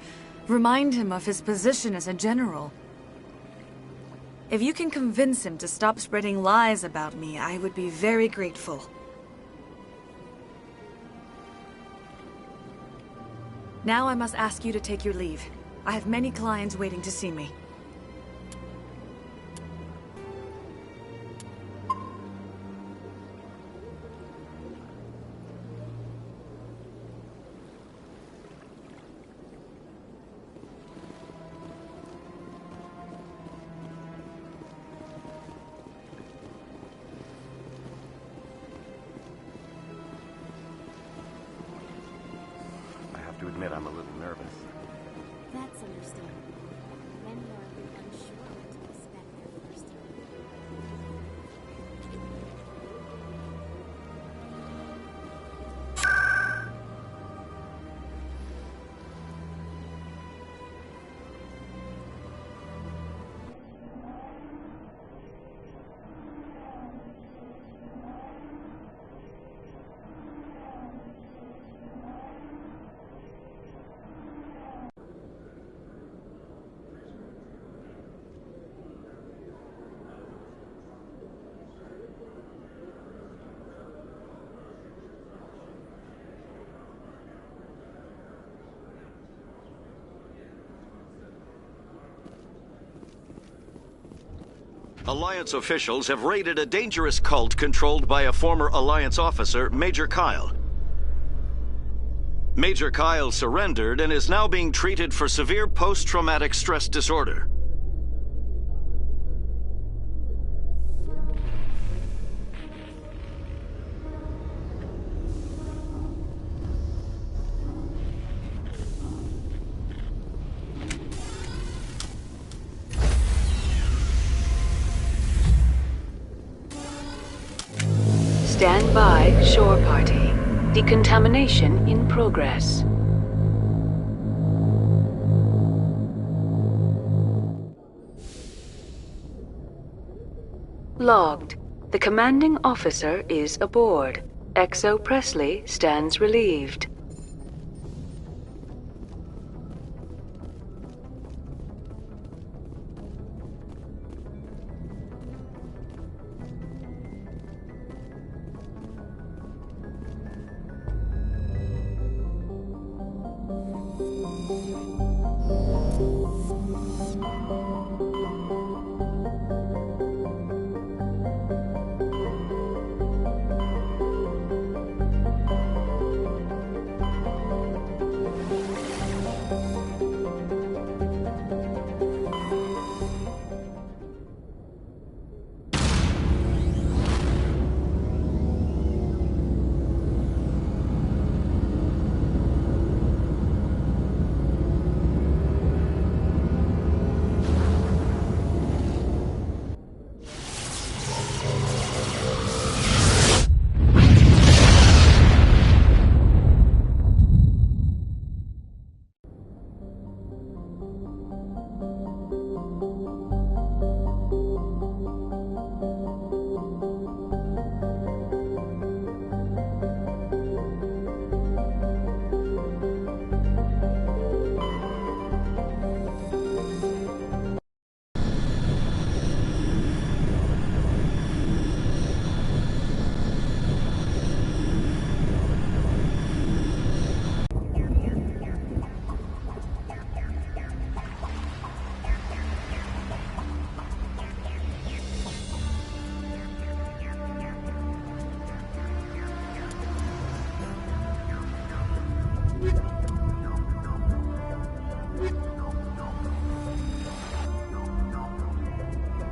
Remind him of his position as a general. If you can convince him to stop spreading lies about me, I would be very grateful. Now I must ask you to take your leave. I have many clients waiting to see me. To admit I'm a little nervous. That's understandable. Many are unsure what to expect their first time. Alliance officials have raided a dangerous cult controlled by a former Alliance officer, Major Kyle. Major Kyle surrendered and is now being treated for severe post-traumatic stress disorder. Stand by, shore party. Decontamination in progress. Logged. The commanding officer is aboard. XO Presley stands relieved.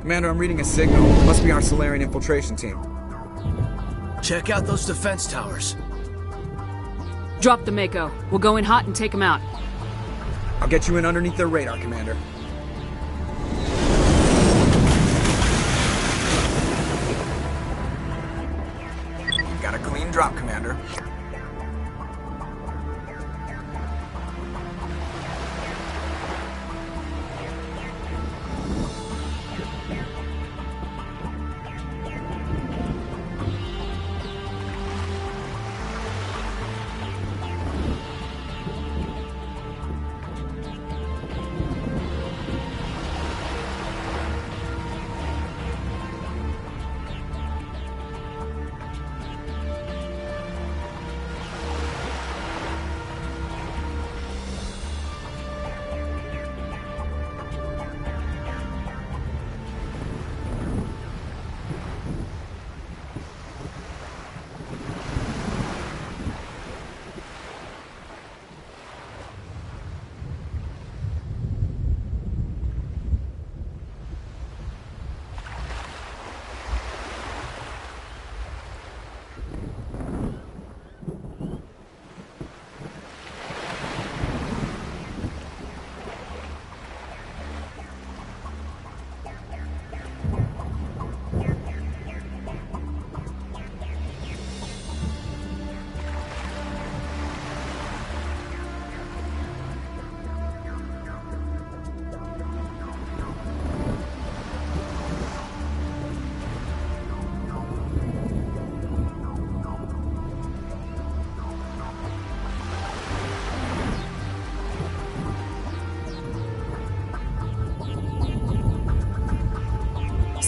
Commander, I'm reading a signal. Must be our Solarian infiltration team. Check out those defense towers. Drop the Mako. We'll go in hot and take them out. I'll get you in underneath their radar, Commander. Commander.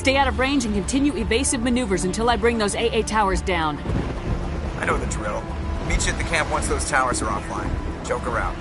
Stay out of range and continue evasive maneuvers until I bring those AA towers down. I know the drill. Meet you at the camp once those towers are offline. Joke around.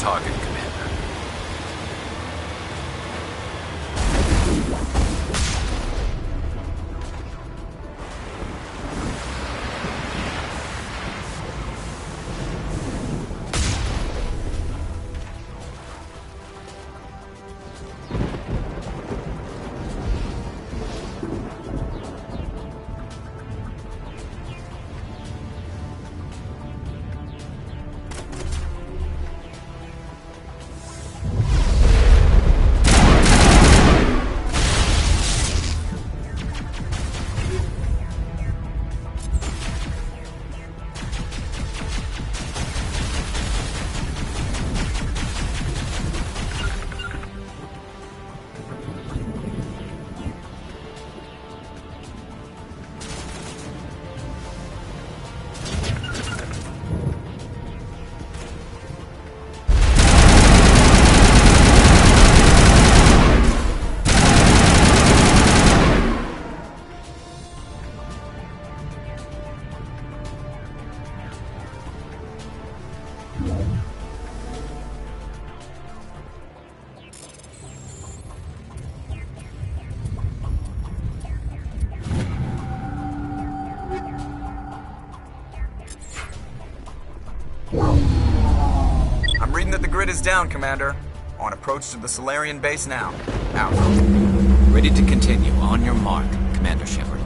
target, Commander. I'm reading that the grid is down, Commander. On approach to the Solarian base now. Out. Ready to continue. On your mark, Commander Shepard.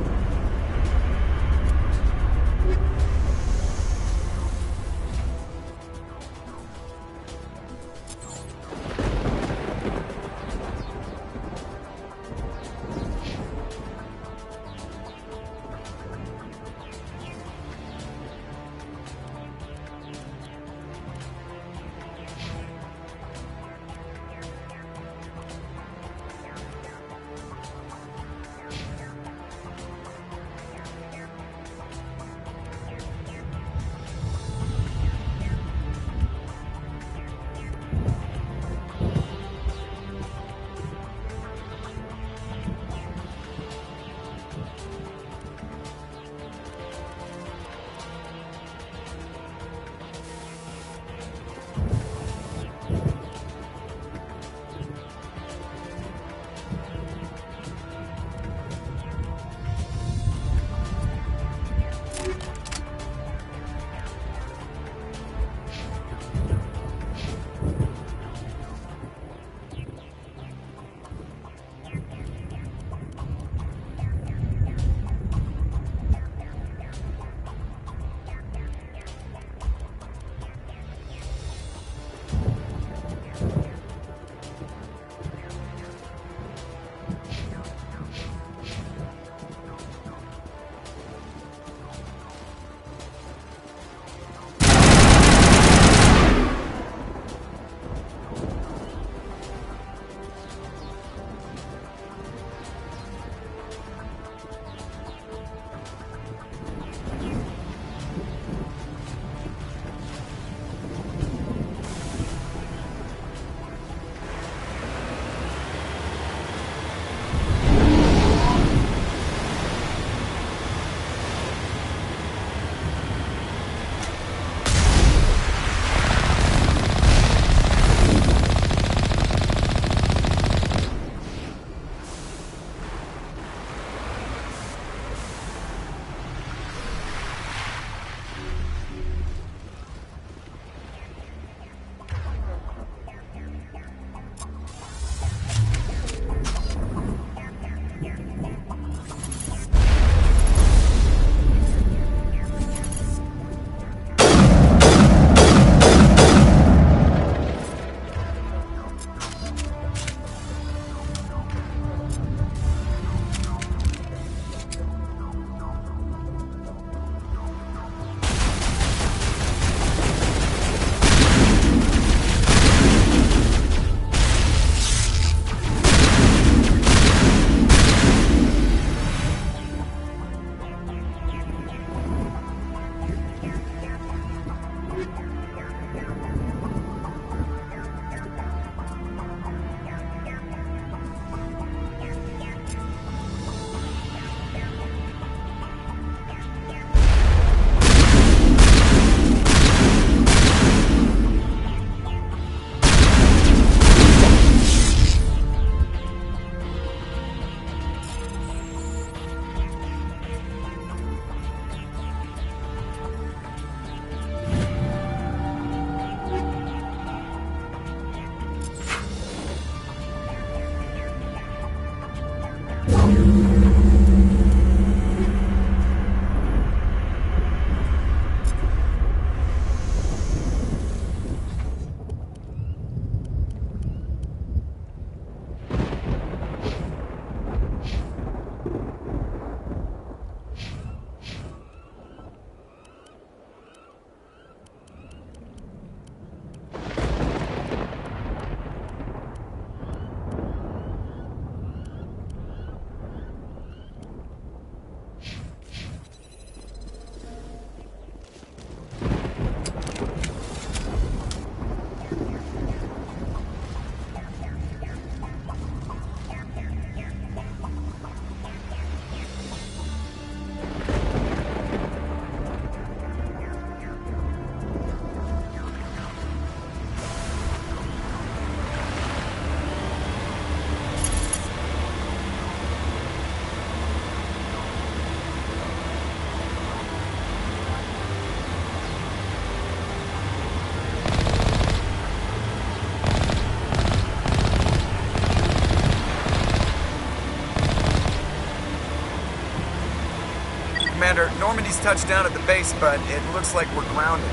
Commander, Normandy's touched down at the base, but it looks like we're grounded.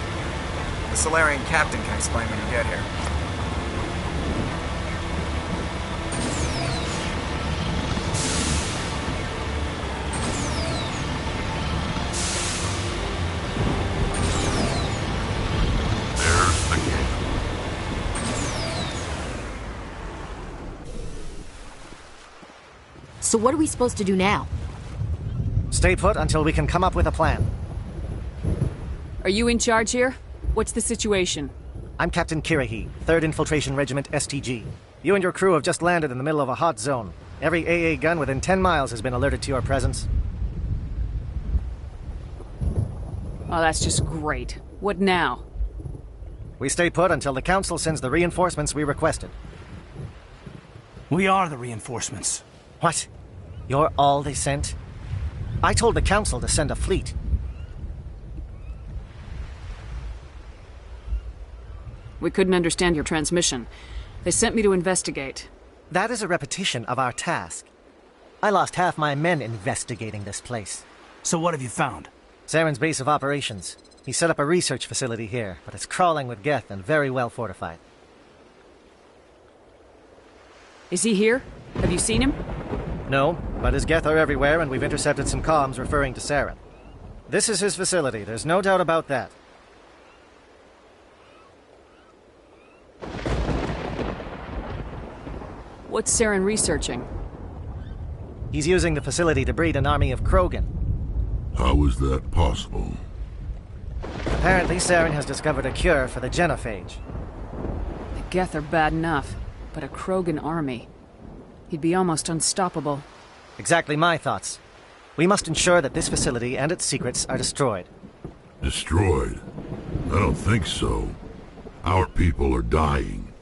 The Solarian captain can explain when you get here. There's the gate. So what are we supposed to do now? Stay put until we can come up with a plan. Are you in charge here? What's the situation? I'm Captain Kirahi, 3rd Infiltration Regiment STG. You and your crew have just landed in the middle of a hot zone. Every AA gun within 10 miles has been alerted to your presence. Oh, that's just great. What now? We stay put until the Council sends the reinforcements we requested. We are the reinforcements. What? You're all they sent? I told the Council to send a fleet. We couldn't understand your transmission. They sent me to investigate. That is a repetition of our task. I lost half my men investigating this place. So what have you found? Saren's base of operations. He set up a research facility here, but it's crawling with Geth and very well fortified. Is he here? Have you seen him? No, but his Geth are everywhere, and we've intercepted some comms referring to Saren. This is his facility, there's no doubt about that. What's Saren researching? He's using the facility to breed an army of Krogan. How is that possible? Apparently, Saren has discovered a cure for the genophage. The Geth are bad enough, but a Krogan army. He'd be almost unstoppable. Exactly my thoughts. We must ensure that this facility and its secrets are destroyed. Destroyed? I don't think so. Our people are dying.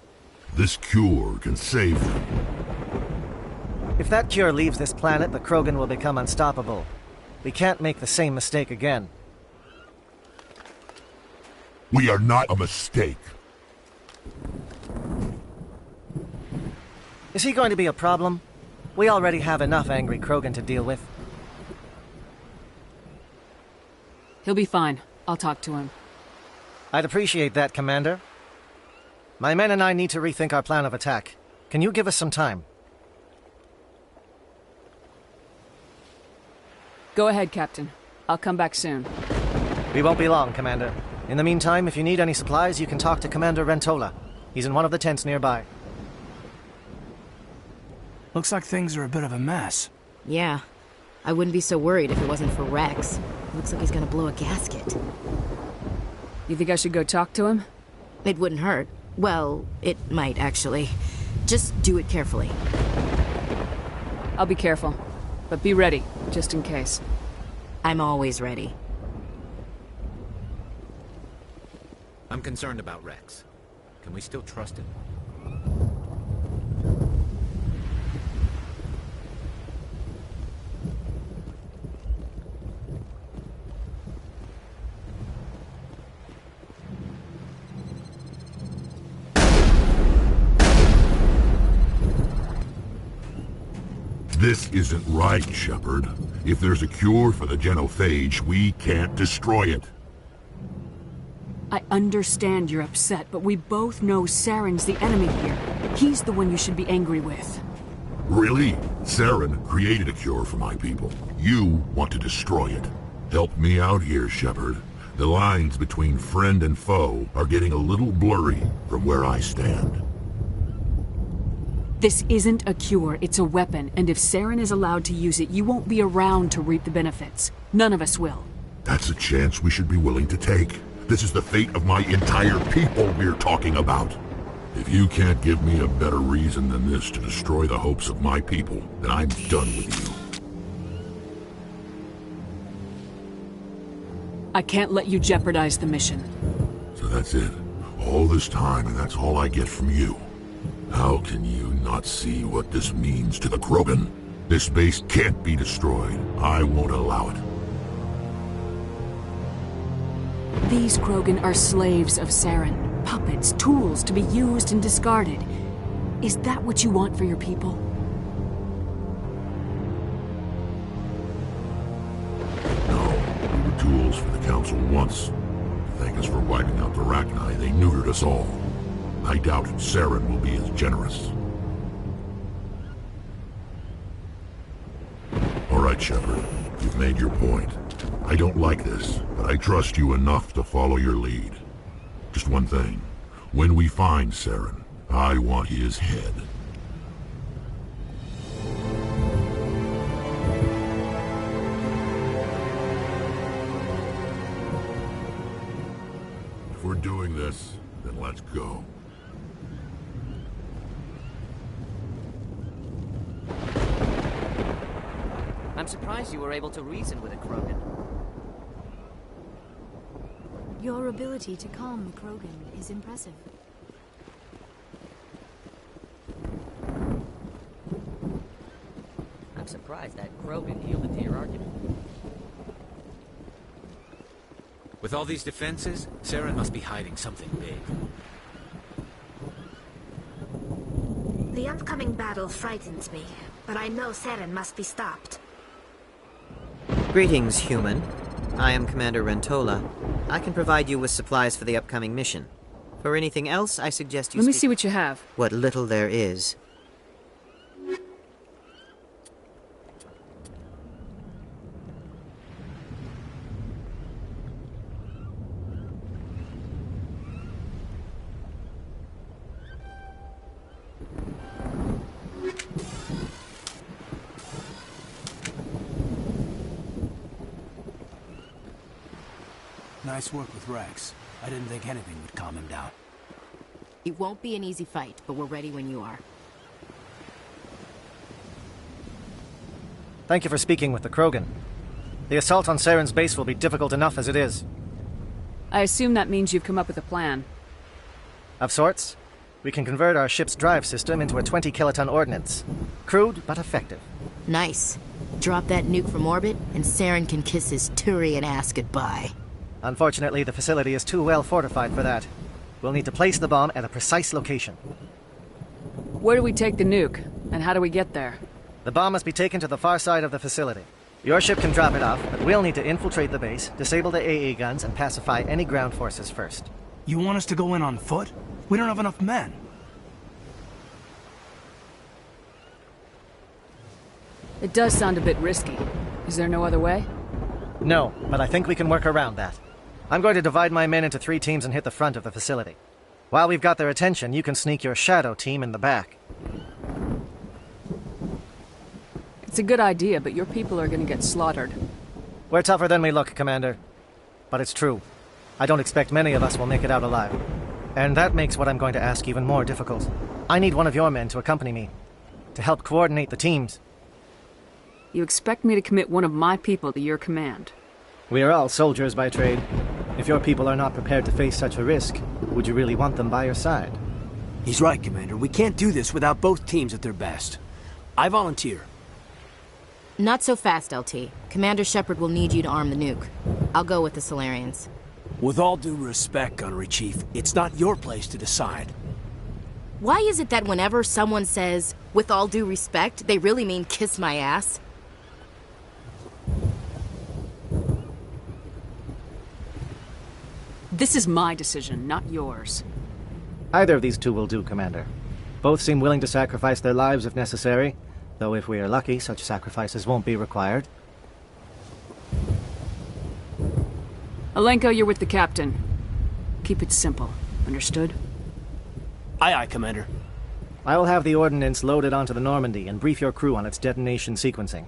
This cure can save them. If that cure leaves this planet, the Krogan will become unstoppable. We can't make the same mistake again. We are not a mistake. Is he going to be a problem? We already have enough angry Krogan to deal with. He'll be fine. I'll talk to him. I'd appreciate that, Commander. My men and I need to rethink our plan of attack. Can you give us some time? Go ahead, Captain. I'll come back soon. We won't be long, Commander. In the meantime, if you need any supplies, you can talk to Commander Rentola. He's in one of the tents nearby. Looks like things are a bit of a mess. Yeah. I wouldn't be so worried if it wasn't for Rex. Looks like he's gonna blow a gasket. You think I should go talk to him? It wouldn't hurt. Well, it might, actually. Just do it carefully. I'll be careful. But be ready, just in case. I'm always ready. I'm concerned about Rex. Can we still trust him? This isn't right, Shepard. If there's a cure for the genophage, we can't destroy it. I understand you're upset, but we both know Saren's the enemy here. He's the one you should be angry with. Really? Saren created a cure for my people. You want to destroy it. Help me out here, Shepard. The lines between friend and foe are getting a little blurry from where I stand. This isn't a cure, it's a weapon, and if Saren is allowed to use it, you won't be around to reap the benefits. None of us will. That's a chance we should be willing to take. This is the fate of my entire people we're talking about. If you can't give me a better reason than this to destroy the hopes of my people, then I'm done with you. I can't let you jeopardize the mission. So that's it. All this time, and that's all I get from you. How can you not see what this means to the Krogan? This base can't be destroyed. I won't allow it. These Krogan are slaves of Saren. Puppets, tools to be used and discarded. Is that what you want for your people? No. tools for the Council once. To thank us for wiping out the Rachni, they neutered us all. I doubt Saren will be as generous. All right, Shepard. You've made your point. I don't like this, but I trust you enough to follow your lead. Just one thing. When we find Saren, I want his head. If we're doing this, then let's go. I'm surprised you were able to reason with a Krogan. Your ability to calm the Krogan is impressive. I'm surprised that Krogan yielded to your argument. With all these defenses, Saren must be hiding something big. The upcoming battle frightens me, but I know Saren must be stopped. Greetings, human. I am Commander Rentola. I can provide you with supplies for the upcoming mission. For anything else, I suggest you Let me see what you have. What little there is. Nice work with Rex. I didn't think anything would calm him down. It won't be an easy fight, but we're ready when you are. Thank you for speaking with the Krogan. The assault on Saren's base will be difficult enough as it is. I assume that means you've come up with a plan. Of sorts. We can convert our ship's drive system into a 20-kiloton ordnance. Crude, but effective. Nice. Drop that nuke from orbit, and Saren can kiss his Turian ass goodbye. Unfortunately, the facility is too well fortified for that. We'll need to place the bomb at a precise location. Where do we take the nuke, and how do we get there? The bomb must be taken to the far side of the facility. Your ship can drop it off, but we'll need to infiltrate the base, disable the AA guns, and pacify any ground forces first. You want us to go in on foot? We don't have enough men. It does sound a bit risky. Is there no other way? No, but I think we can work around that. I'm going to divide my men into 3 teams and hit the front of the facility. While we've got their attention, you can sneak your shadow team in the back. It's a good idea, but your people are going to get slaughtered. We're tougher than we look, Commander. But it's true. I don't expect many of us will make it out alive. And that makes what I'm going to ask even more difficult. I need one of your men to accompany me, to help coordinate the teams. You expect me to commit one of my people to your command? We are all soldiers by trade. If your people are not prepared to face such a risk, would you really want them by your side? He's right, Commander. We can't do this without both teams at their best. I volunteer. Not so fast, LT. Commander Shepard will need you to arm the nuke. I'll go with the Solarians. With all due respect, Gunnery Chief, it's not your place to decide. Why is it that whenever someone says, with all due respect, they really mean kiss my ass? This is my decision, not yours. Either of these 2 will do, Commander. Both seem willing to sacrifice their lives if necessary, though if we are lucky, such sacrifices won't be required. Alenko, you're with the captain. Keep it simple. Understood? Aye, aye, Commander. I will have the ordnance loaded onto the Normandy and brief your crew on its detonation sequencing.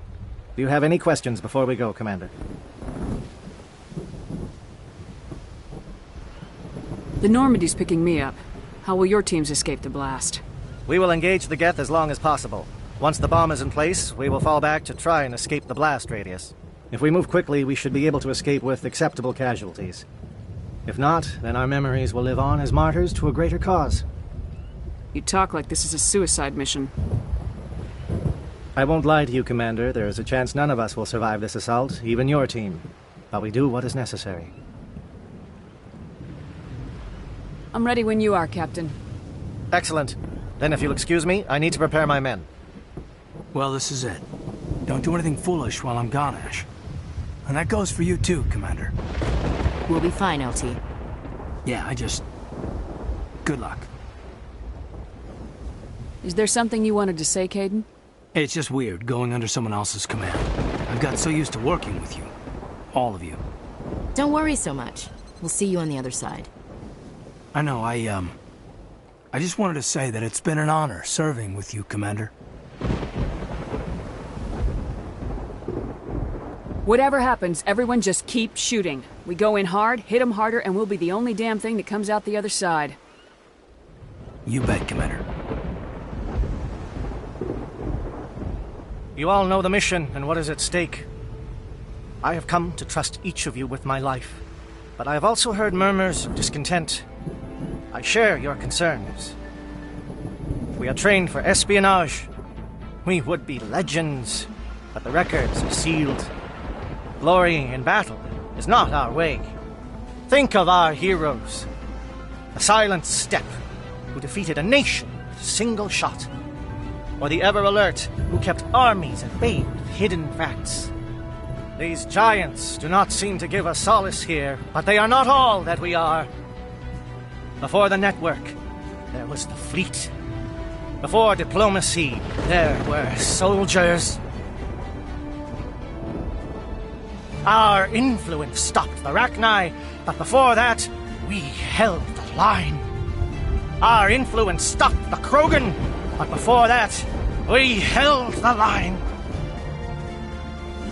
Do you have any questions before we go, Commander? The Normandy's picking me up. How will your teams escape the blast? We will engage the Geth as long as possible. Once the bomb is in place, we will fall back to try and escape the blast radius. If we move quickly, we should be able to escape with acceptable casualties. If not, then our memories will live on as martyrs to a greater cause. You talk like this is a suicide mission. I won't lie to you, Commander. There is a chance none of us will survive this assault, even your team. But we do what is necessary. I'm ready when you are, Captain. Excellent. Then if you'll excuse me, I need to prepare my men. Well, this is it. Don't do anything foolish while I'm gone, Ash. And that goes for you too, Commander. We'll be fine, LT. Yeah, good luck. Is there something you wanted to say, Caden? It's just weird, going under someone else's command. I've got so used to working with you. All of you. Don't worry so much. We'll see you on the other side. I know, I just wanted to say that it's been an honor serving with you, Commander. Whatever happens, everyone just keep shooting. We go in hard, hit them harder, and we'll be the only damn thing that comes out the other side. You bet, Commander. You all know the mission and what is at stake. I have come to trust each of you with my life, but I have also heard murmurs of discontent. I share your concerns. We are trained for espionage. We would be legends, but the records are sealed. Glory in battle is not our way. Think of our heroes. The Silent Step, who defeated a nation with a single shot. Or the Ever Alert, who kept armies at bay with hidden facts. These giants do not seem to give us solace here, but they are not all that we are. Before the network, there was the fleet. Before diplomacy, there were soldiers. Our influence stopped the Rachni, but before that, we held the line. Our influence stopped the Krogan, but before that, we held the line.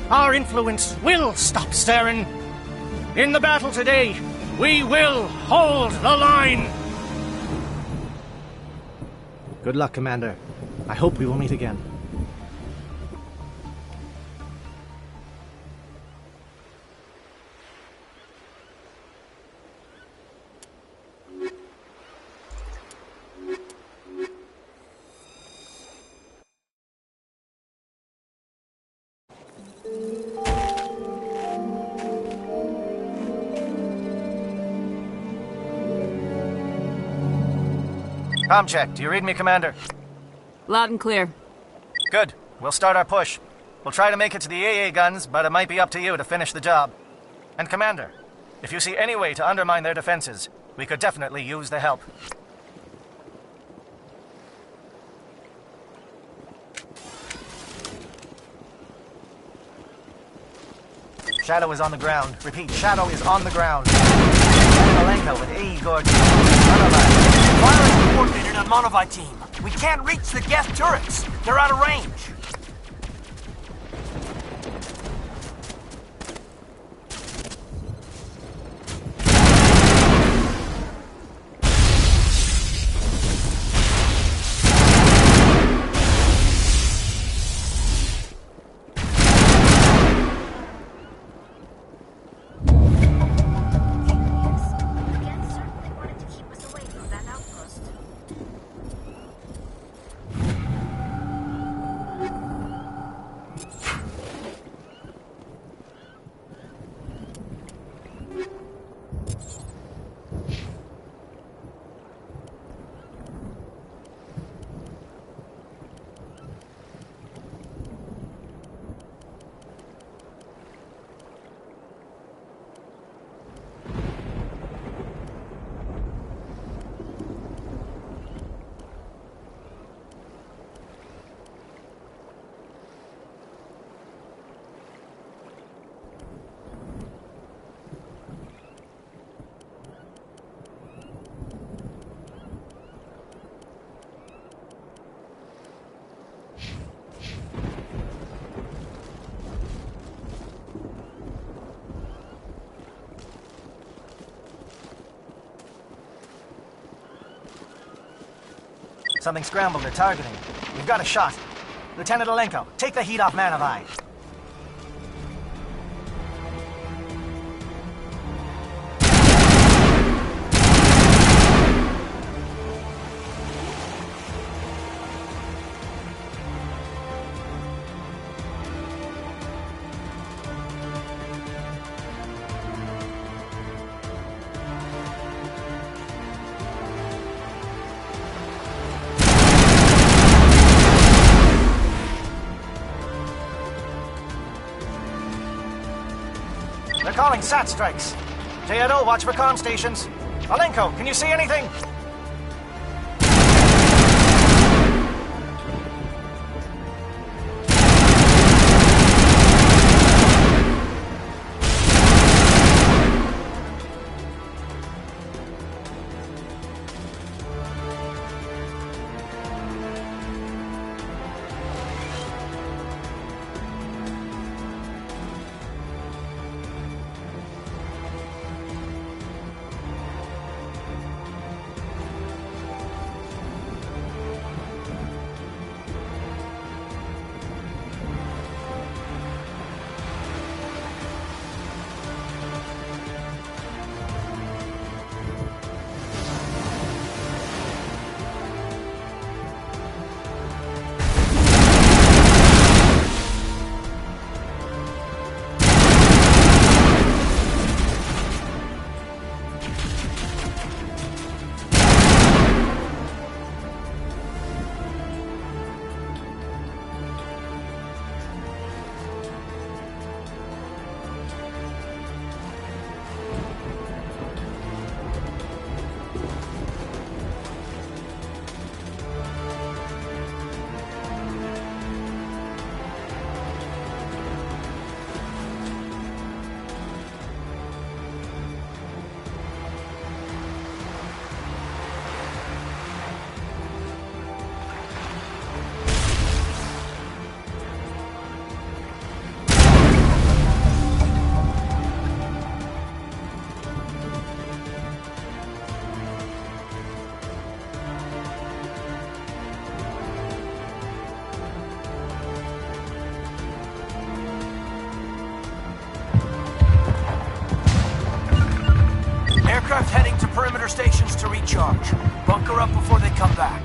Our influence will stop Saren. In the battle today, we will hold the line. Good luck, Commander. I hope we will meet again. Comm check. Do you read me, Commander? Loud and clear. Good. We'll start our push. We'll try to make it to the AA guns, but it might be up to you to finish the job. And Commander, if you see any way to undermine their defenses, we could definitely use the help. Shadow is on the ground. Repeat, Shadow is on the ground. Malenko with AE Gordon. Firing coordinated on Monovite team. We can't reach the Geth turrets. They're out of range. Something scrambled their targeting. We've got a shot. Lieutenant Alenko, take the heat off Manavai. They're calling SAT strikes. J-Edo, watch for comm stations. Alenko, can you see anything? Aircraft heading to perimeter stations to recharge. Bunker up before they come back.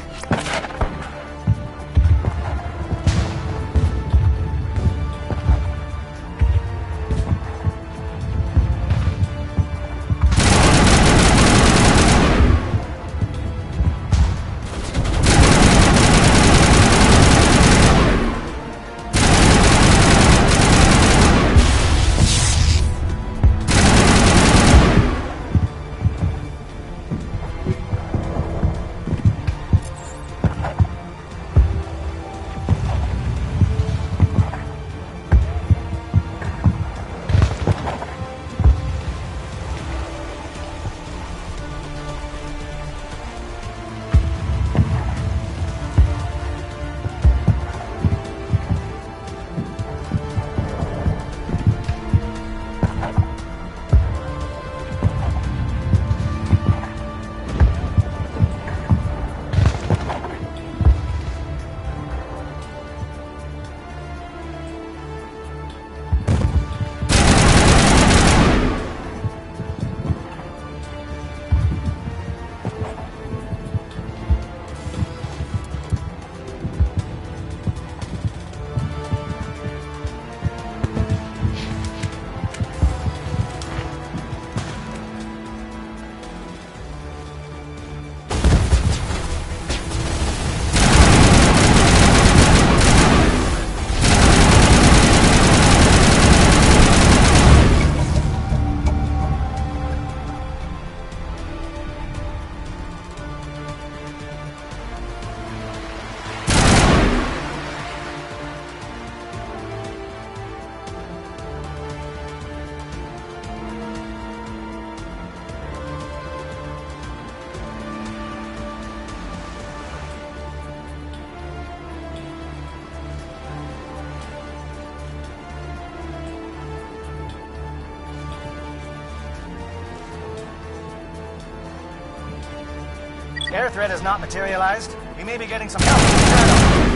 Air threat has not materialized. We may be getting some help from the Shadow.